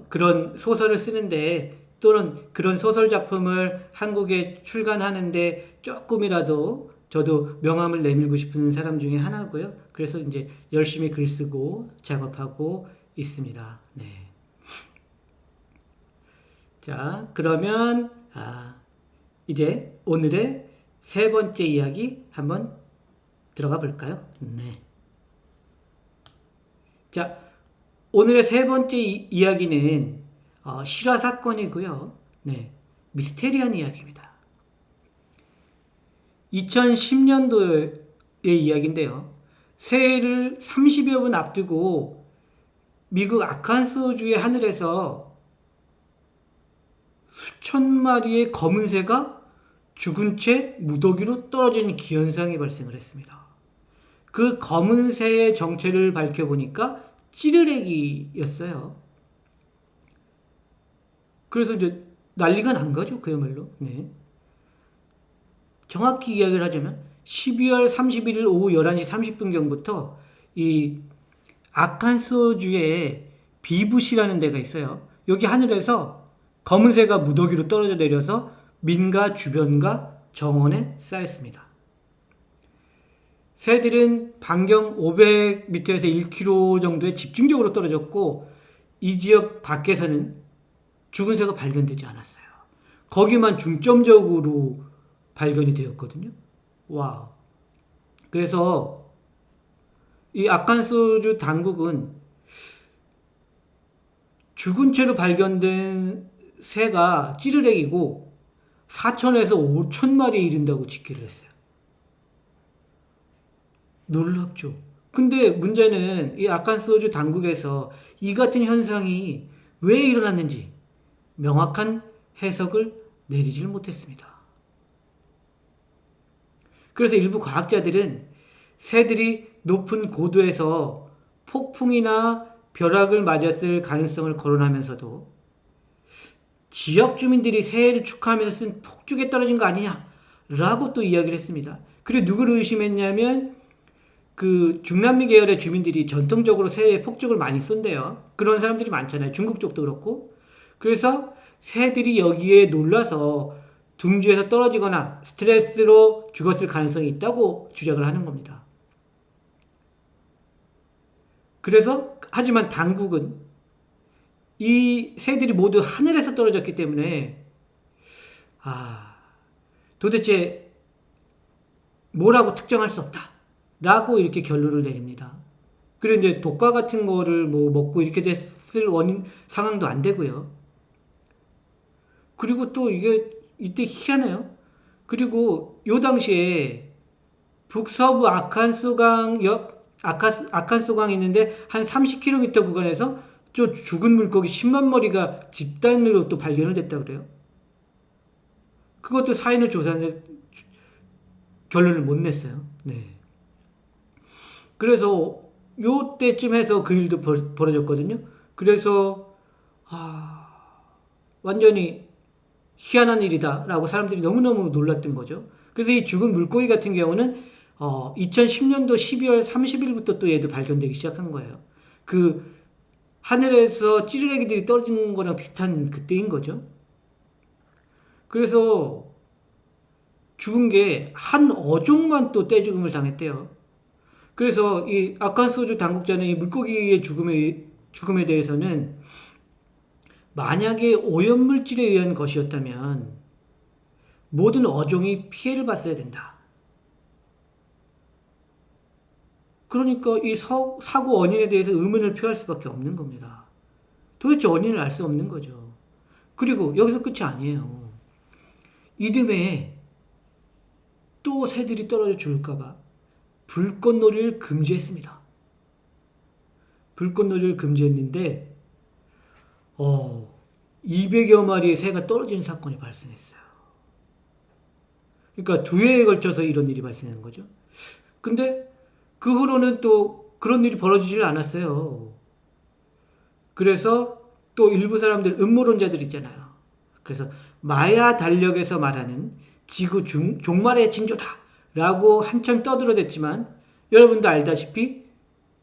그런 소설을 쓰는데 또는 그런 소설 작품을 한국에 출간하는데 조금이라도 저도 명함을 내밀고 싶은 사람 중에 하나고요. 그래서 이제 열심히 글 쓰고 작업하고 있습니다. 네. 자, 그러면 이제 오늘의 세 번째 이야기 한번 들어가 볼까요? 네. 자, 오늘의 세 번째 이야기는 실화 사건이고요. 네, 미스테리한 이야기입니다. 2010년도의 이야기인데요. 새해를 30여 분 앞두고 미국 아칸소주의 하늘에서 수천 마리의 검은 새가 죽은 채 무더기로 떨어지는 기현상이 발생을 했습니다. 그 검은 새의 정체를 밝혀보니까 찌르레기였어요. 그래서 이제 난리가 난 거죠, 그야말로. 네. 정확히 이야기를 하자면 12월 31일 오후 11시 30분경부터 이 아칸소주의 비붓이라는 데가 있어요. 여기 하늘에서 검은 새가 무더기로 떨어져 내려서 민가 주변과 정원에 쌓였습니다. 새들은 반경 500m에서 1km 정도에 집중적으로 떨어졌고 이 지역 밖에서는 죽은 새가 발견되지 않았어요. 거기만 중점적으로 발견이 되었거든요. 와. 그래서 이 아칸소주 당국은 죽은 채로 발견된 새가 찌르레기고 4천에서 5천 마리에 이른다고 집계를 했어요. 놀랍죠. 근데 문제는 이 아칸소주 당국에서 이 같은 현상이 왜 일어났는지 명확한 해석을 내리질 못했습니다. 그래서 일부 과학자들은 새들이 높은 고도에서 폭풍이나 벼락을 맞았을 가능성을 거론하면서도 지역 주민들이 새해를 축하하면서 쓴 폭죽에 떨어진 거 아니냐라고 또 이야기를 했습니다. 그리고 누구를 의심했냐면 그 중남미 계열의 주민들이 전통적으로 새해에 폭죽을 많이 쏜대요. 그런 사람들이 많잖아요. 중국 쪽도 그렇고. 그래서 새들이 여기에 놀라서 둥지에서 떨어지거나 스트레스로 죽었을 가능성이 있다고 주장을 하는 겁니다. 그래서 하지만 당국은 이 새들이 모두 하늘에서 떨어졌기 때문에 도대체 뭐라고 특정할 수 없다 라고 이렇게 결론을 내립니다. 그리고 이제 독과 같은 거를 뭐 먹고 이렇게 됐을 원인 상황도 안 되고요. 그리고 또 이게 이때 희한해요. 그리고 요 당시에 북서부 아칸소강이 있는데 한 30km 구간에서 저 죽은 물고기 10만 마리가 집단으로 또 발견을 됐다고 그래요. 그것도 사인을 조사하는데 결론을 못 냈어요. 네. 그래서 요 때쯤 해서 그 일도 벌어졌거든요. 그래서 완전히 희한한 일이다라고 사람들이 너무너무 놀랐던 거죠. 그래서 이 죽은 물고기 같은 경우는 2010년도 12월 30일부터 또 얘도 발견되기 시작한 거예요. 그 하늘에서 찌르레기들이 떨어진 거랑 비슷한 그때인 거죠. 그래서 죽은 게 한 어종만 또 떼죽음을 당했대요. 그래서 이 아칸소주 당국자는 이 물고기의 죽음에 대해서는 만약에 오염물질에 의한 것이었다면 모든 어종이 피해를 봤어야 된다. 그러니까 이 사고 원인에 대해서 의문을 표할 수밖에 없는 겁니다. 도대체 원인을 알 수 없는 거죠. 그리고 여기서 끝이 아니에요. 이듬해 또 새들이 떨어져 죽을까봐 불꽃놀이를 금지했습니다. 불꽃놀이를 금지했는데 200여 마리의 새가 떨어지는 사건이 발생했어요. 그러니까 두 해에 걸쳐서 이런 일이 발생한 거죠. 근데 그 후로는 또 그런 일이 벌어지질 않았어요. 그래서 또 일부 사람들 음모론자들 있잖아요. 그래서 마야 달력에서 말하는 지구 종말의 징조다 라고 한참 떠들어댔지만 여러분도 알다시피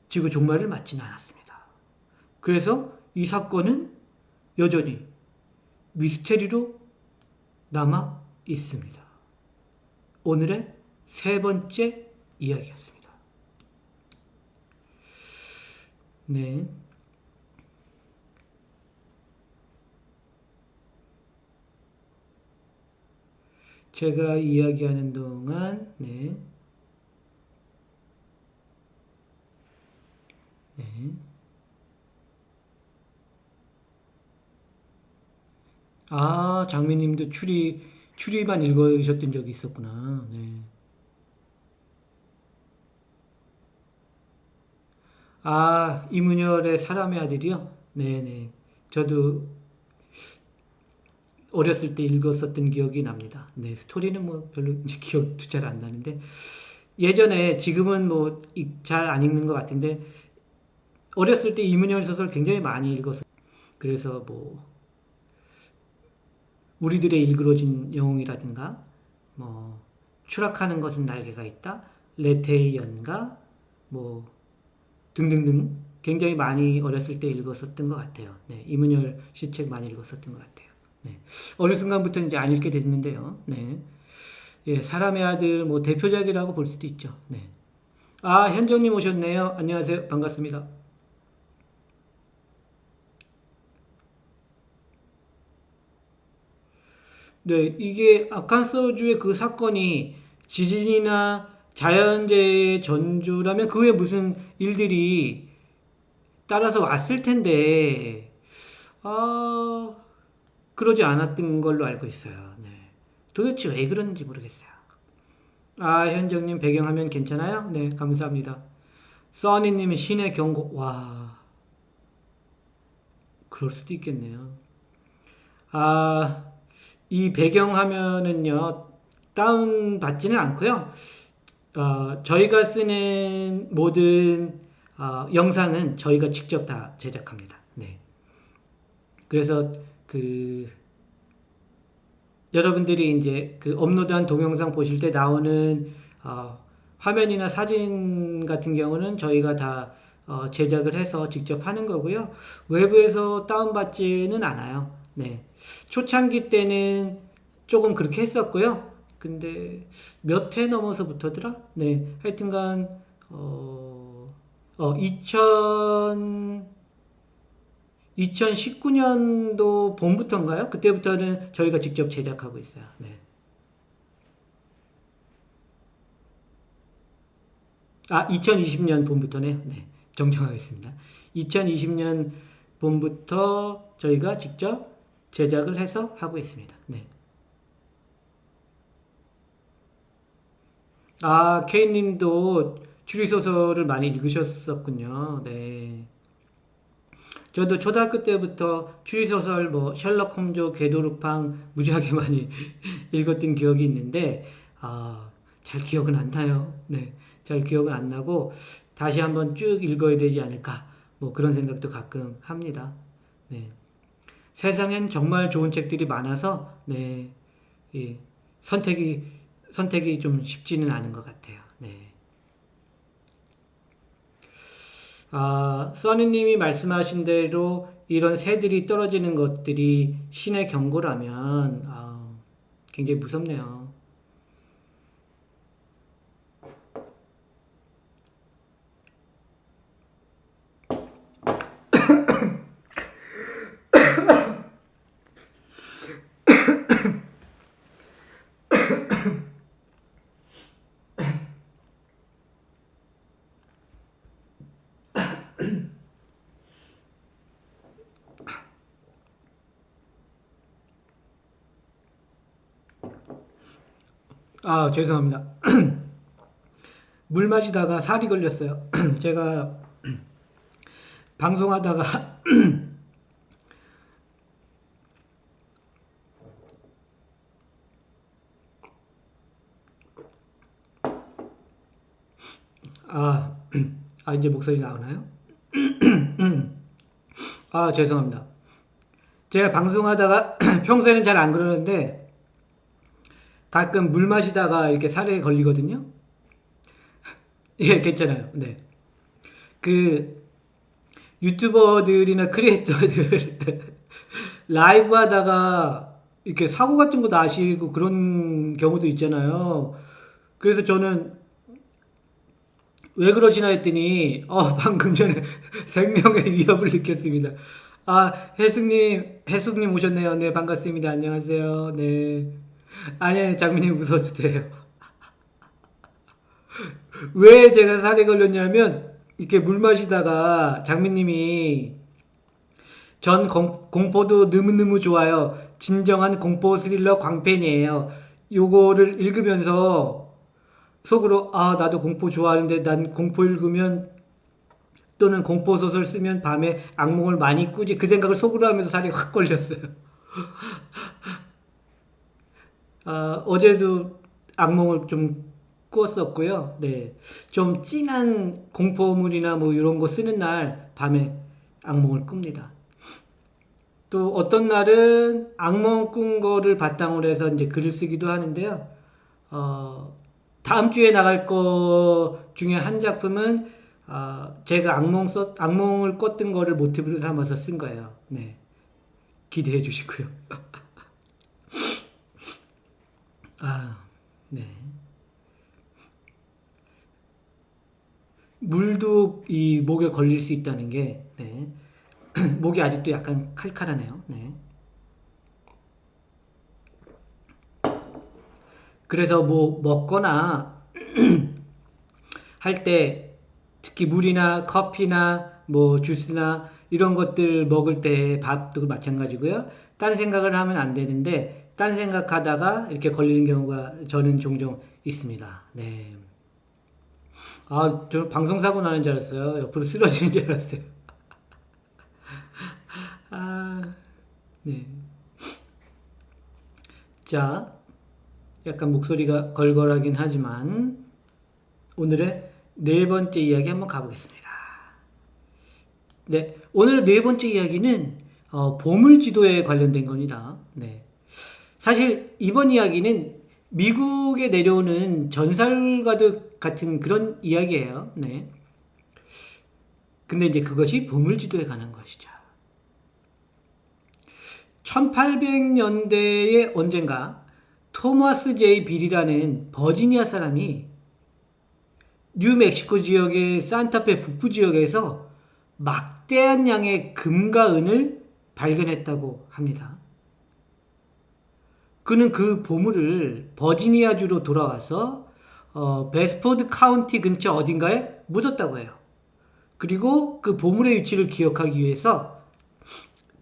지구 종말을 맞지는 않았습니다. 그래서 이 사건은 여전히 미스테리로 남아 있습니다. 오늘의 세 번째 이야기였습니다. 네. 제가 이야기하는 동안, 네. 장미님도 추리만 읽으셨던 적이 있었구나. 네. 이문열의 사람의 아들이요? 네네. 저도 어렸을 때 읽었었던 기억이 납니다. 네, 스토리는 뭐 별로 이제 기억도 잘 안 나는데, 예전에, 지금은 뭐 잘 안 읽는 것 같은데, 어렸을 때 이문열 소설 굉장히 많이 읽었어요. 그래서 뭐, 우리들의 일그러진 영웅이라든가, 뭐, 추락하는 것은 날개가 있다, 레테의 연가, 뭐, 등등등 굉장히 많이 어렸을 때 읽었었던 것 같아요. 네, 이문열 씨 책 많이 읽었었던 것 같아요. 네, 어느 순간부터 이제 안 읽게 됐는데요. 네, 예, 사람의 아들 뭐 대표작이라고 볼 수도 있죠. 네. 아, 현정님 오셨네요. 안녕하세요. 반갑습니다. 네, 이게 아칸소주의 그 사건이 지진이나 자연재해의 전조라면 그 외에 무슨 일들이 따라서 왔을 텐데, 아, 그러지 않았던 걸로 알고 있어요. 네. 도대체 왜 그런지 모르겠어요. 아, 현정님 배경화면 괜찮아요? 네, 감사합니다. 써니님이 신의 경고. 와, 그럴 수도 있겠네요. 아, 이 배경화면은요, 다운받지는 않고요. 저희가 쓰는 모든 영상은 저희가 직접 다 제작합니다. 네. 그래서 그 여러분들이 이제 그 업로드한 동영상 보실 때 나오는 화면이나 사진 같은 경우는 저희가 다 제작을 해서 직접 하는 거고요. 외부에서 다운받지는 않아요. 네. 초창기 때는 조금 그렇게 했었고요. 근데 몇 해 넘어서부터더라? 네. 하여튼간 2019년도 봄부터인가요? 그때부터는 저희가 직접 제작하고 있어요. 네. 아, 2020년 봄부터네요. 네. 정정하겠습니다. 2020년 봄부터 저희가 직접 제작을 해서 하고 있습니다. 네. 아, K님도 추리소설을 많이 읽으셨었군요. 네. 저도 초등학교 때부터 추리소설, 뭐, 셜록 홈즈, 궤도루팡 무지하게 많이 읽었던 기억이 있는데, 잘 기억은 안 나요. 네. 잘 기억은 안 나고, 다시 한번 쭉 읽어야 되지 않을까. 뭐 그런 생각도 가끔 합니다. 네. 세상엔 정말 좋은 책들이 많아서, 네. 예, 선택이 좀 쉽지는 않은 것 같아요. 네. 써니님이 말씀하신 대로 이런 새들이 떨어지는 것들이 신의 경고라면, 굉장히 무섭네요. 아, 죄송합니다. 물 마시다가 살이 걸렸어요. 제가 방송하다가, 아, 이제 목소리 나오나요? 아, 죄송합니다. 제가 방송하다가 평소에는 잘 안 그러는데 가끔 물 마시다가 이렇게 살에 걸리거든요. 예, 괜찮아요. 네. 그 유튜버들이나 크리에이터들 라이브 하다가 이렇게 사고 같은 거 나시고 그런 경우도 있잖아요. 그래서 저는 왜 그러시나 했더니 방금 전에 생명의 위협을 느꼈습니다. 아, 해숙님 오셨네요. 네, 반갑습니다. 안녕하세요. 네. 아니, 장민님 웃어도 돼요. 왜 제가 살에 걸렸냐면 이렇게 물 마시다가 장민님이 전 공포도 너무너무 좋아요. 진정한 공포 스릴러 광팬이에요. 요거를 읽으면서 속으로 나도 공포 좋아하는데 난 공포 읽으면 또는 공포 소설 쓰면 밤에 악몽을 많이 꾸지 그 생각을 속으로 하면서 살이 확 걸렸어요. 어제도 악몽을 좀 꾸었었고요. 네. 좀 진한 공포물이나 뭐 이런 거 쓰는 날 밤에 악몽을 꿉니다. 또 어떤 날은 악몽 꾼 거를 바탕으로 해서 이제 글을 쓰기도 하는데요. 다음 주에 나갈 거 중에 한 작품은 제가 악몽을 꿨던 거를 모티브로 삼아서 쓴 거예요. 네. 기대해 주시고요. 네. 물도 이 목에 걸릴 수 있다는 게, 네. 목이 아직도 약간 칼칼하네요. 네. 그래서 뭐 먹거나 할 때 특히 물이나 커피나 뭐 주스나 이런 것들 먹을 때 밥도 마찬가지고요. 딴 생각을 하면 안 되는데 딴 생각하다가 이렇게 걸리는 경우가 저는 종종 있습니다. 네. 저는 방송사고 나는 줄 알았어요. 옆으로 쓰러지는 줄 알았어요. 아, 네. 자, 약간 목소리가 걸걸하긴 하지만 오늘의 네 번째 이야기 한번 가보겠습니다. 네, 오늘의 네 번째 이야기는 보물지도에 관련된 겁니다. 네. 사실 이번 이야기는 미국에 내려오는 전설과도 같은 그런 이야기예요. 네. 근데 이제 그것이 보물지도에 관한 것이죠. 1800년대에 언젠가 토마스 제이 빌이라는 버지니아 사람이 뉴멕시코 지역의 산타페 북부 지역에서 막대한 양의 금과 은을 발견했다고 합니다. 그는 그 보물을 버지니아주로 돌아와서 베스포드 카운티 근처 어딘가에 묻었다고 해요. 그리고 그 보물의 위치를 기억하기 위해서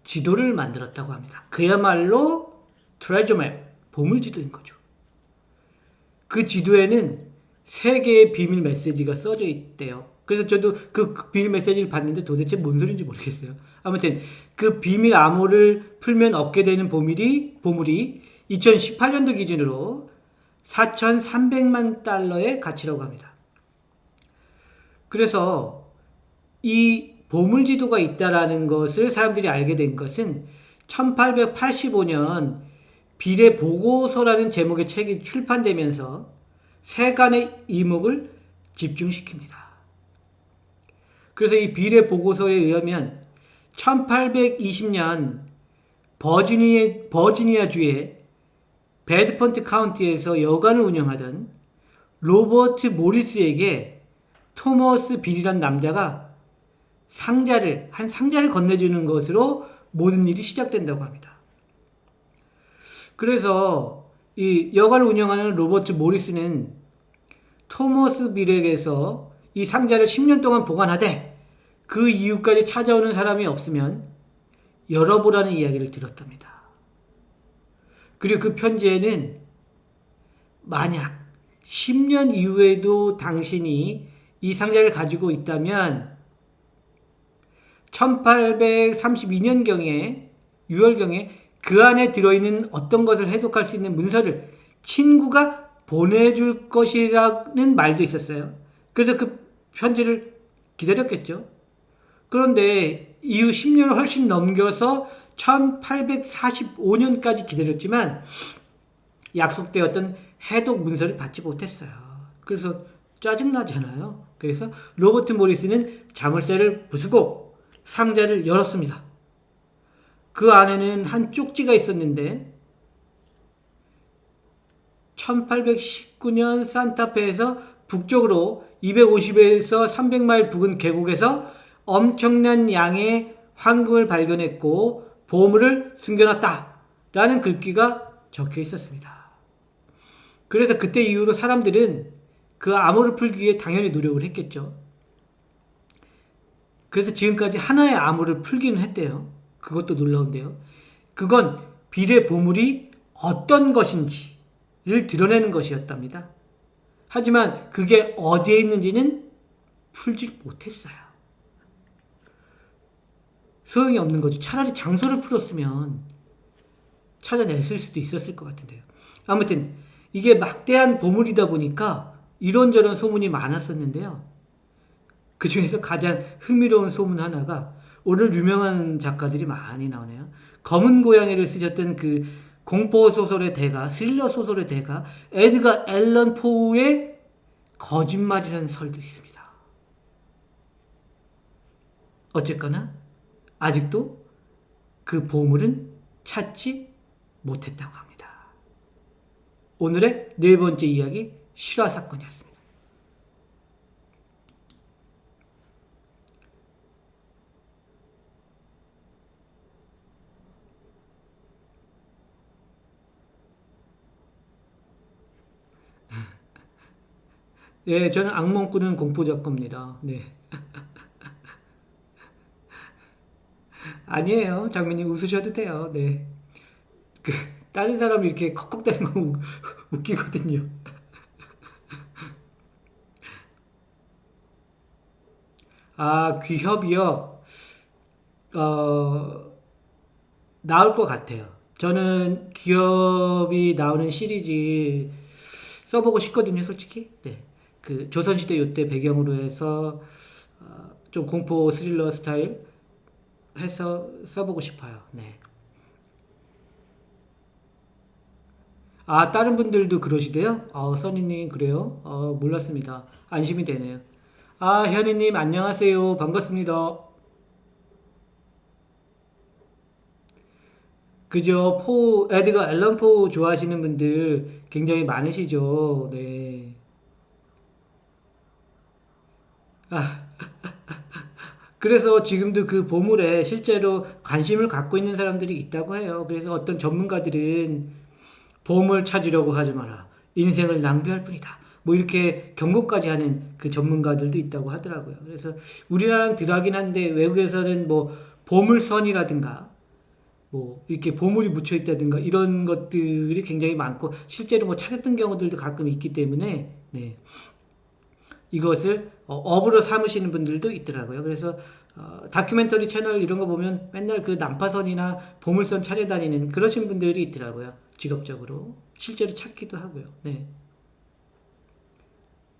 지도를 만들었다고 합니다. 그야말로 트레저 맵, 보물지도인 거죠. 그 지도에는 3개의 비밀 메시지가 써져 있대요. 그래서 저도 그 비밀 메시지를 봤는데 도대체 뭔 소리인지 모르겠어요. 아무튼 그 비밀 암호를 풀면 얻게 되는 보물이 2018년도 기준으로 4,300만 달러의 가치라고 합니다. 그래서 이 보물지도가 있다라는 것을 사람들이 알게 된 것은 1885년 빌의 보고서라는 제목의 책이 출판되면서 세간의 이목을 집중시킵니다. 그래서 이 빌의 보고서에 의하면 1820년 버지니아주의 배드펀트 카운티에서 여관을 운영하던 로버트 모리스에게 토머스 빌이란 남자가 한 상자를 건네주는 것으로 모든 일이 시작된다고 합니다. 그래서 이 여관을 운영하는 로버트 모리스는 토머스 빌에게서 이 상자를 10년 동안 보관하되 그 이후까지 찾아오는 사람이 없으면 열어보라는 이야기를 들었답니다. 그리고 그 편지에는 만약 10년 이후에도 당신이 이 상자를 가지고 있다면 1832년경에 6월경에 그 안에 들어있는 어떤 것을 해독할 수 있는 문서를 친구가 보내줄 것이라는 말도 있었어요. 그래서 그 편지를 기다렸겠죠. 그런데 이후 10년을 훨씬 넘겨서 1845년까지 기다렸지만 약속되었던 해독 문서를 받지 못했어요. 그래서 짜증나잖아요. 그래서 로버트 모리스는 자물쇠를 부수고 상자를 열었습니다. 그 안에는 한 쪽지가 있었는데 1819년 산타페에서 북쪽으로 250에서 300마일 부근 계곡에서 엄청난 양의 황금을 발견했고 보물을 숨겨놨다 라는 글귀가 적혀 있었습니다. 그래서 그때 이후로 사람들은 그 암호를 풀기 위해 당연히 노력을 했겠죠. 그래서 지금까지 하나의 암호를 풀기는 했대요. 그것도 놀라운데요. 그건 빌의 보물이 어떤 것인지를 드러내는 것이었답니다. 하지만 그게 어디에 있는지는 풀지 못했어요. 소용이 없는 거죠. 차라리 장소를 풀었으면 찾아냈을 수도 있었을 것 같은데요. 아무튼 이게 막대한 보물이다 보니까 이런저런 소문이 많았었는데요. 그 중에서 가장 흥미로운 소문 하나가 오늘 유명한 작가들이 많이 나오네요. 검은 고양이를 쓰셨던 그 공포소설의 대가, 스릴러 소설의 대가 에드가 앨런 포우의 거짓말이라는 설도 있습니다. 어쨌거나 아직도 그 보물은 찾지 못했다고 합니다. 오늘의 네 번째 이야기, 실화 사건이었습니다. 예, 저는 악몽 꾸는 공포 작가입니다. 네. 아니에요. 장면님 웃으셔도 돼요. 네. 그, 다른 사람이 이렇게 컥컥대는 거 웃기거든요. 아, 귀협이요? 어, 나올 것 같아요. 저는 귀협이 나오는 시리즈 써보고 싶거든요, 솔직히. 네. 그 조선시대 요때 배경으로 해서 좀 공포 스릴러 스타일 해서 써보고 싶어요. 네. 아, 다른 분들도 그러시대요? 써니님, 그래요? 몰랐습니다. 안심이 되네요. 아, 현이님, 안녕하세요. 반갑습니다. 그죠? 에드가 앨런 포 좋아하시는 분들 굉장히 많으시죠? 네. 아, 그래서 지금도 그 보물에 실제로 관심을 갖고 있는 사람들이 있다고 해요. 그래서 어떤 전문가들은 보물 찾으려고 하지 마라. 인생을 낭비할 뿐이다. 뭐 이렇게 경고까지 하는 그 전문가들도 있다고 하더라고요. 그래서 우리나라는 덜하긴 한데 외국에서는 뭐 보물선이라든가 뭐 이렇게 보물이 묻혀 있다든가 이런 것들이 굉장히 많고 실제로 뭐 찾았던 경우들도 가끔 있기 때문에 네. 이것을 업으로 삼으시는 분들도 있더라고요. 그래서 다큐멘터리 채널 이런 거 보면 맨날 그 난파선이나 보물선 찾아다니는 그러신 분들이 있더라고요. 직업적으로. 실제로 찾기도 하고요. 네.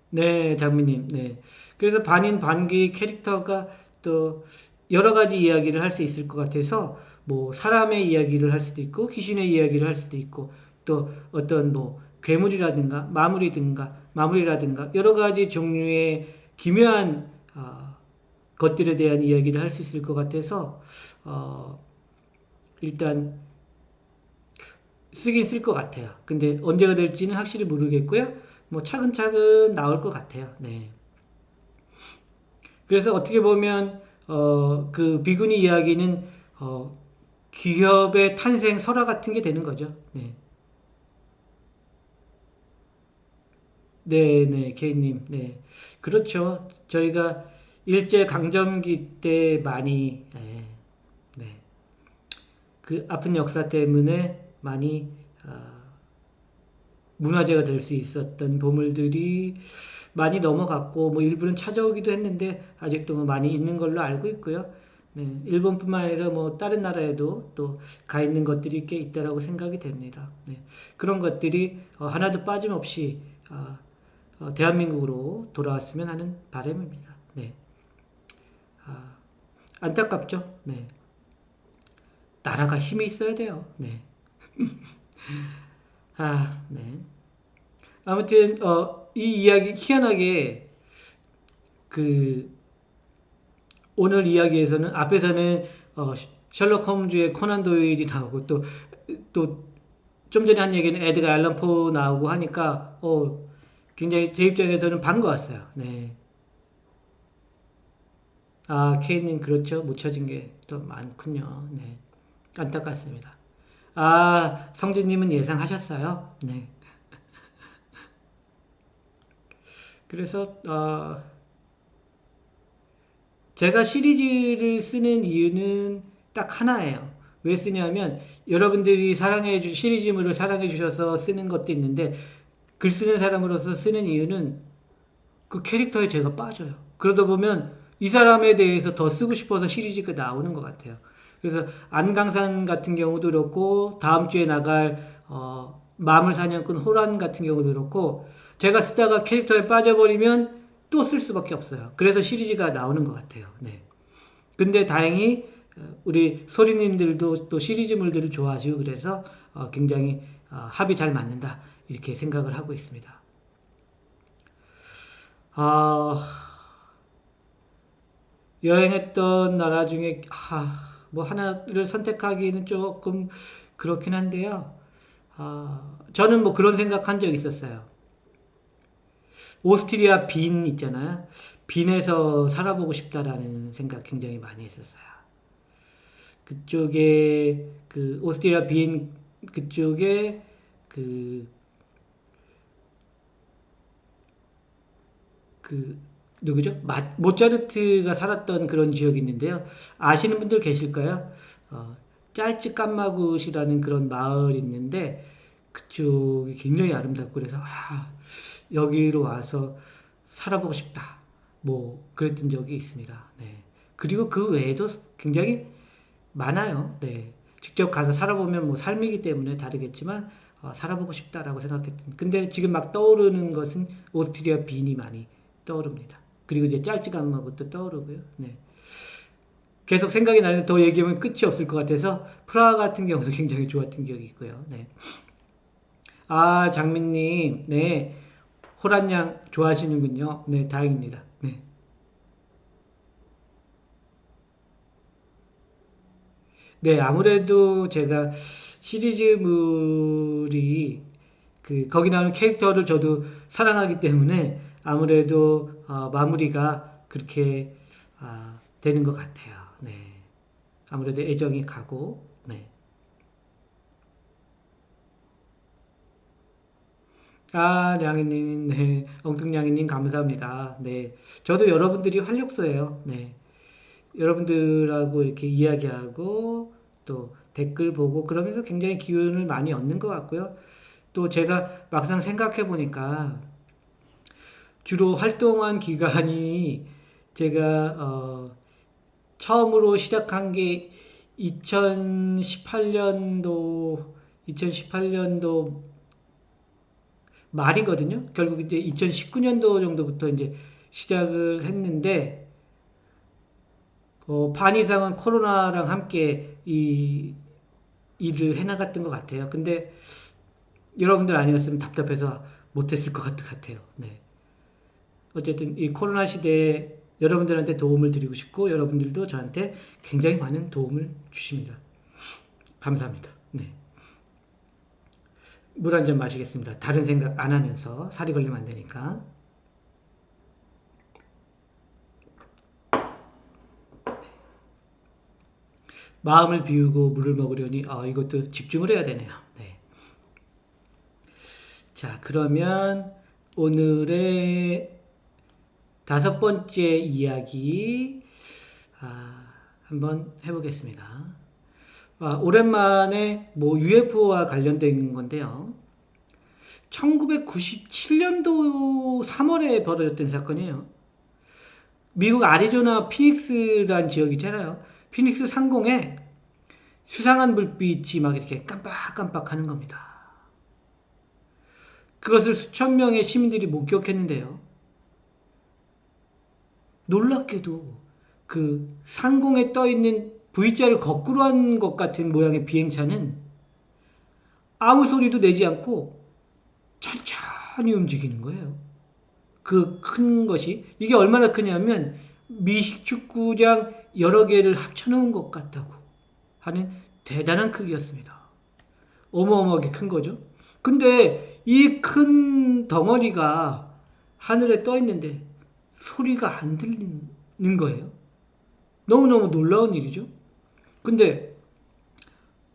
네, 장미님. 네. 그래서 반인 반귀 캐릭터가 또 여러 가지 이야기를 할 수 있을 것 같아서 뭐 사람의 이야기를 할 수도 있고 귀신의 이야기를 할 수도 있고 또 어떤 뭐 괴물이라든가 마무리라든가 여러 가지 종류의 기묘한 것들에 대한 이야기를 할 수 있을 것 같아서 어, 일단 쓰긴 쓸 것 같아요. 근데 언제가 될지는 확실히 모르겠고요. 뭐 차근차근 나올 것 같아요. 네. 그래서 어떻게 보면 그 비구니 이야기는 기업의 탄생 설화 같은 게 되는 거죠. 네, 네, 네, 케이님, 네, 그렇죠. 저희가 일제 강점기 때 많이 네, 그 아픈 역사 때문에 많이 문화재가 될 수 있었던 보물들이 많이 넘어갔고 뭐 일부는 찾아오기도 했는데 아직도 뭐 많이 있는 걸로 알고 있고요. 네, 일본뿐만 아니라 뭐 다른 나라에도 또 가 있는 것들이 꽤 있다라고 생각이 됩니다. 네, 그런 것들이 하나도 빠짐없이 대한민국으로 돌아왔으면 하는 바람입니다. 네, 아, 안타깝죠. 네, 나라가 힘이 있어야 돼요. 네, 네. 아무튼 이 이야기 희한하게 그 오늘 이야기에서는 앞에서는 셜록 홈즈의 코난 도일이 나오고 또 좀 전에 한 얘기는 에드가 앨런 포 나오고 하니까 굉장히 제 입장에서는 반가웠어요. 네. 아, 케이님 그렇죠. 못 찾은 게 또 많군요. 네. 안타깝습니다. 아, 성진님은 예상하셨어요? 네. 그래서 제가 시리즈를 쓰는 이유는 딱 하나예요. 왜 쓰냐면 여러분들이 시리즈물을 사랑해 주셔서 쓰는 것도 있는데 글 쓰는 사람으로서 쓰는 이유는 그 캐릭터에 제가 빠져요. 그러다 보면 이 사람에 대해서 더 쓰고 싶어서 시리즈가 나오는 것 같아요. 그래서 안강산 같은 경우도 그렇고 다음 주에 나갈 마물사냥꾼 호란 같은 경우도 그렇고 제가 쓰다가 캐릭터에 빠져버리면 또 쓸 수밖에 없어요. 그래서 시리즈가 나오는 것 같아요. 네. 근데 다행히 우리 소리님들도 또 시리즈물들을 좋아하시고 그래서 굉장히 합이 잘 맞는다 이렇게 생각을 하고 있습니다. 여행했던 나라 중에 뭐 하나를 선택하기는 조금 그렇긴 한데요. 저는 뭐 그런 생각한 적이 있었어요. 오스트리아 빈 있잖아요. 빈에서 살아보고 싶다라는 생각 굉장히 많이 했었어요. 그쪽에 그 오스트리아 빈 그쪽에 그, 그 누구죠? 모차르트가 살았던 그런 지역이 있는데요. 아시는 분들 계실까요? 짤츠 깐마굿이라는 그런 마을이 있는데 그쪽이 굉장히 아름답고 그래서 여기로 와서 살아보고 싶다. 뭐 그랬던 적이 있습니다. 네. 그리고 그 외에도 굉장히 많아요. 네. 직접 가서 살아보면 뭐 삶이기 때문에 다르겠지만 살아보고 싶다라고 생각했던. 근데 지금 막 떠오르는 것은 오스트리아 빈이 많이 떠오릅니다. 그리고 이제 짤찌감하고도 떠오르고요. 네. 계속 생각이 나는데 더 얘기하면 끝이 없을 것 같아서 프라하 같은 경우도 굉장히 좋았던 기억이 있고요. 네. 장민님, 네. 호란양 좋아하시는군요. 네, 다행입니다. 네. 네, 아무래도 제가 시리즈물이 거기 나오는 캐릭터를 저도 사랑하기 때문에 아무래도 마무리가 그렇게 되는 것 같아요. 네. 아무래도 애정이 가고, 네. 냥이님, 네. 엉뚱냥이님 감사합니다. 네. 저도 여러분들이 활력소예요. 네. 여러분들하고 이렇게 이야기하고 또 댓글 보고 그러면서 굉장히 기운을 많이 얻는 것 같고요. 또 제가 막상 생각해 보니까 주로 활동한 기간이 제가 처음으로 시작한 게 2018년도 말이거든요. 결국 이제 2019년도 정도부터 이제 시작을 했는데 반 이상은 코로나랑 함께 이 일을 해나갔던 것 같아요. 근데 여러분들 아니었으면 답답해서 못했을 것 같아요. 네. 어쨌든 이 코로나 시대에 여러분들한테 도움을 드리고 싶고 여러분들도 저한테 굉장히 많은 도움을 주십니다. 감사합니다. 네. 물 한 잔 마시겠습니다. 다른 생각 안 하면서 살이 걸리면 안 되니까. 마음을 비우고 물을 먹으려니 이것도 집중을 해야 되네요. 네. 자, 그러면 오늘의 5번째 이야기 한번 해보겠습니다. 오랜만에 뭐 UFO와 관련된 건데요. 1997년도 3월에 벌어졌던 사건이에요. 미국 아리조나 피닉스라는 지역 있잖아요. 피닉스 상공에 수상한 불빛이 막 이렇게 깜빡깜빡 하는 겁니다. 그것을 수천 명의 시민들이 목격했는데요. 놀랍게도 그 상공에 떠 있는 V자를 거꾸로 한 것 같은 모양의 비행차는 아무 소리도 내지 않고 천천히 움직이는 거예요. 그 큰 것이 이게 얼마나 크냐면 미식축구장 여러 개를 합쳐놓은 것 같다고 하는 대단한 크기였습니다. 어마어마하게 큰 거죠. 근데 이 큰 덩어리가 하늘에 떠 있는데 소리가 안 들리는 거예요. 너무너무 놀라운 일이죠. 근데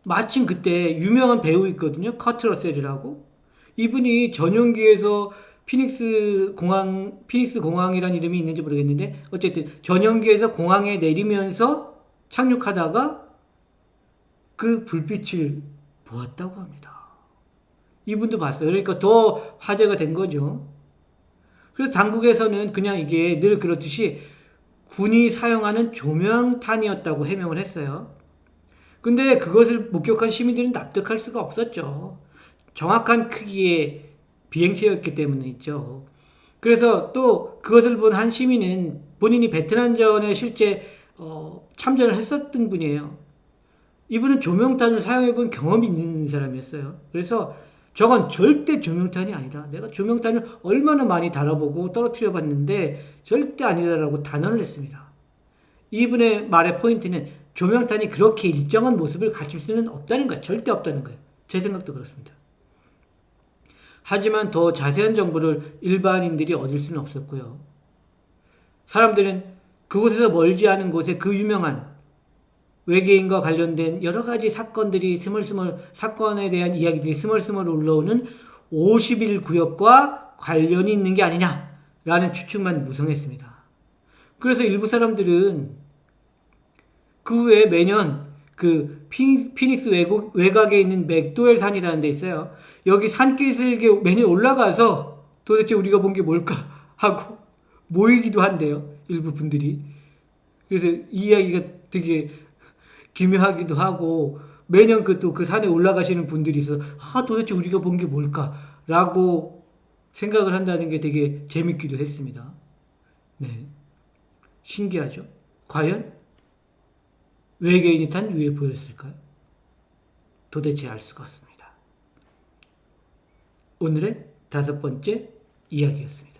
마침 그때 유명한 배우 있거든요. 커트 러셀이라고. 이분이 전용기에서 피닉스 공항이라는 이름이 있는지 모르겠는데 어쨌든 전용기에서 공항에 내리면서 착륙하다가 그 불빛을 보았다고 합니다. 이분도 봤어요. 그러니까 더 화제가 된 거죠. 그래서 당국에서는 그냥 이게 늘 그렇듯이 군이 사용하는 조명탄이었다고 해명을 했어요. 근데 그것을 목격한 시민들은 납득할 수가 없었죠. 정확한 크기의 비행체였기 때문이죠. 그래서 또 그것을 본 한 시민은 본인이 베트남전에 실제 참전을 했었던 분이에요. 이분은 조명탄을 사용해본 경험이 있는 사람이었어요. 그래서 저건 절대 조명탄이 아니다. 내가 조명탄을 얼마나 많이 달아보고 떨어뜨려 봤는데 절대 아니다라고 단언을 했습니다. 이분의 말의 포인트는 조명탄이 그렇게 일정한 모습을 갖출 수는 없다는 거예요. 절대 없다는 거예요. 제 생각도 그렇습니다. 하지만 더 자세한 정보를 일반인들이 얻을 수는 없었고요. 사람들은 그곳에서 멀지 않은 곳에 그 유명한 외계인과 관련된 여러 가지 사건들이 사건에 대한 이야기들이 스멀스멀 올라오는 50일 구역과 관련이 있는 게 아니냐라는 추측만 무성했습니다. 그래서 일부 사람들은 그 후에 매년 그 피닉스 외곽에 있는 맥도웰 산이라는 데 있어요. 여기 산길을 매년 올라가서 도대체 우리가 본 게 뭘까 하고 모이기도 한대요. 일부 분들이. 그래서 이 이야기가 되게 기묘하기도 하고 매년 그 산에 올라가시는 분들이 있어서 도대체 우리가 본 게 뭘까라고 생각을 한다는 게 되게 재밌기도 했습니다. 네, 신기하죠? 과연 외계인이 탄 UFO였을까요? 도대체 알 수가 없습니다. 오늘의 5번째 이야기였습니다.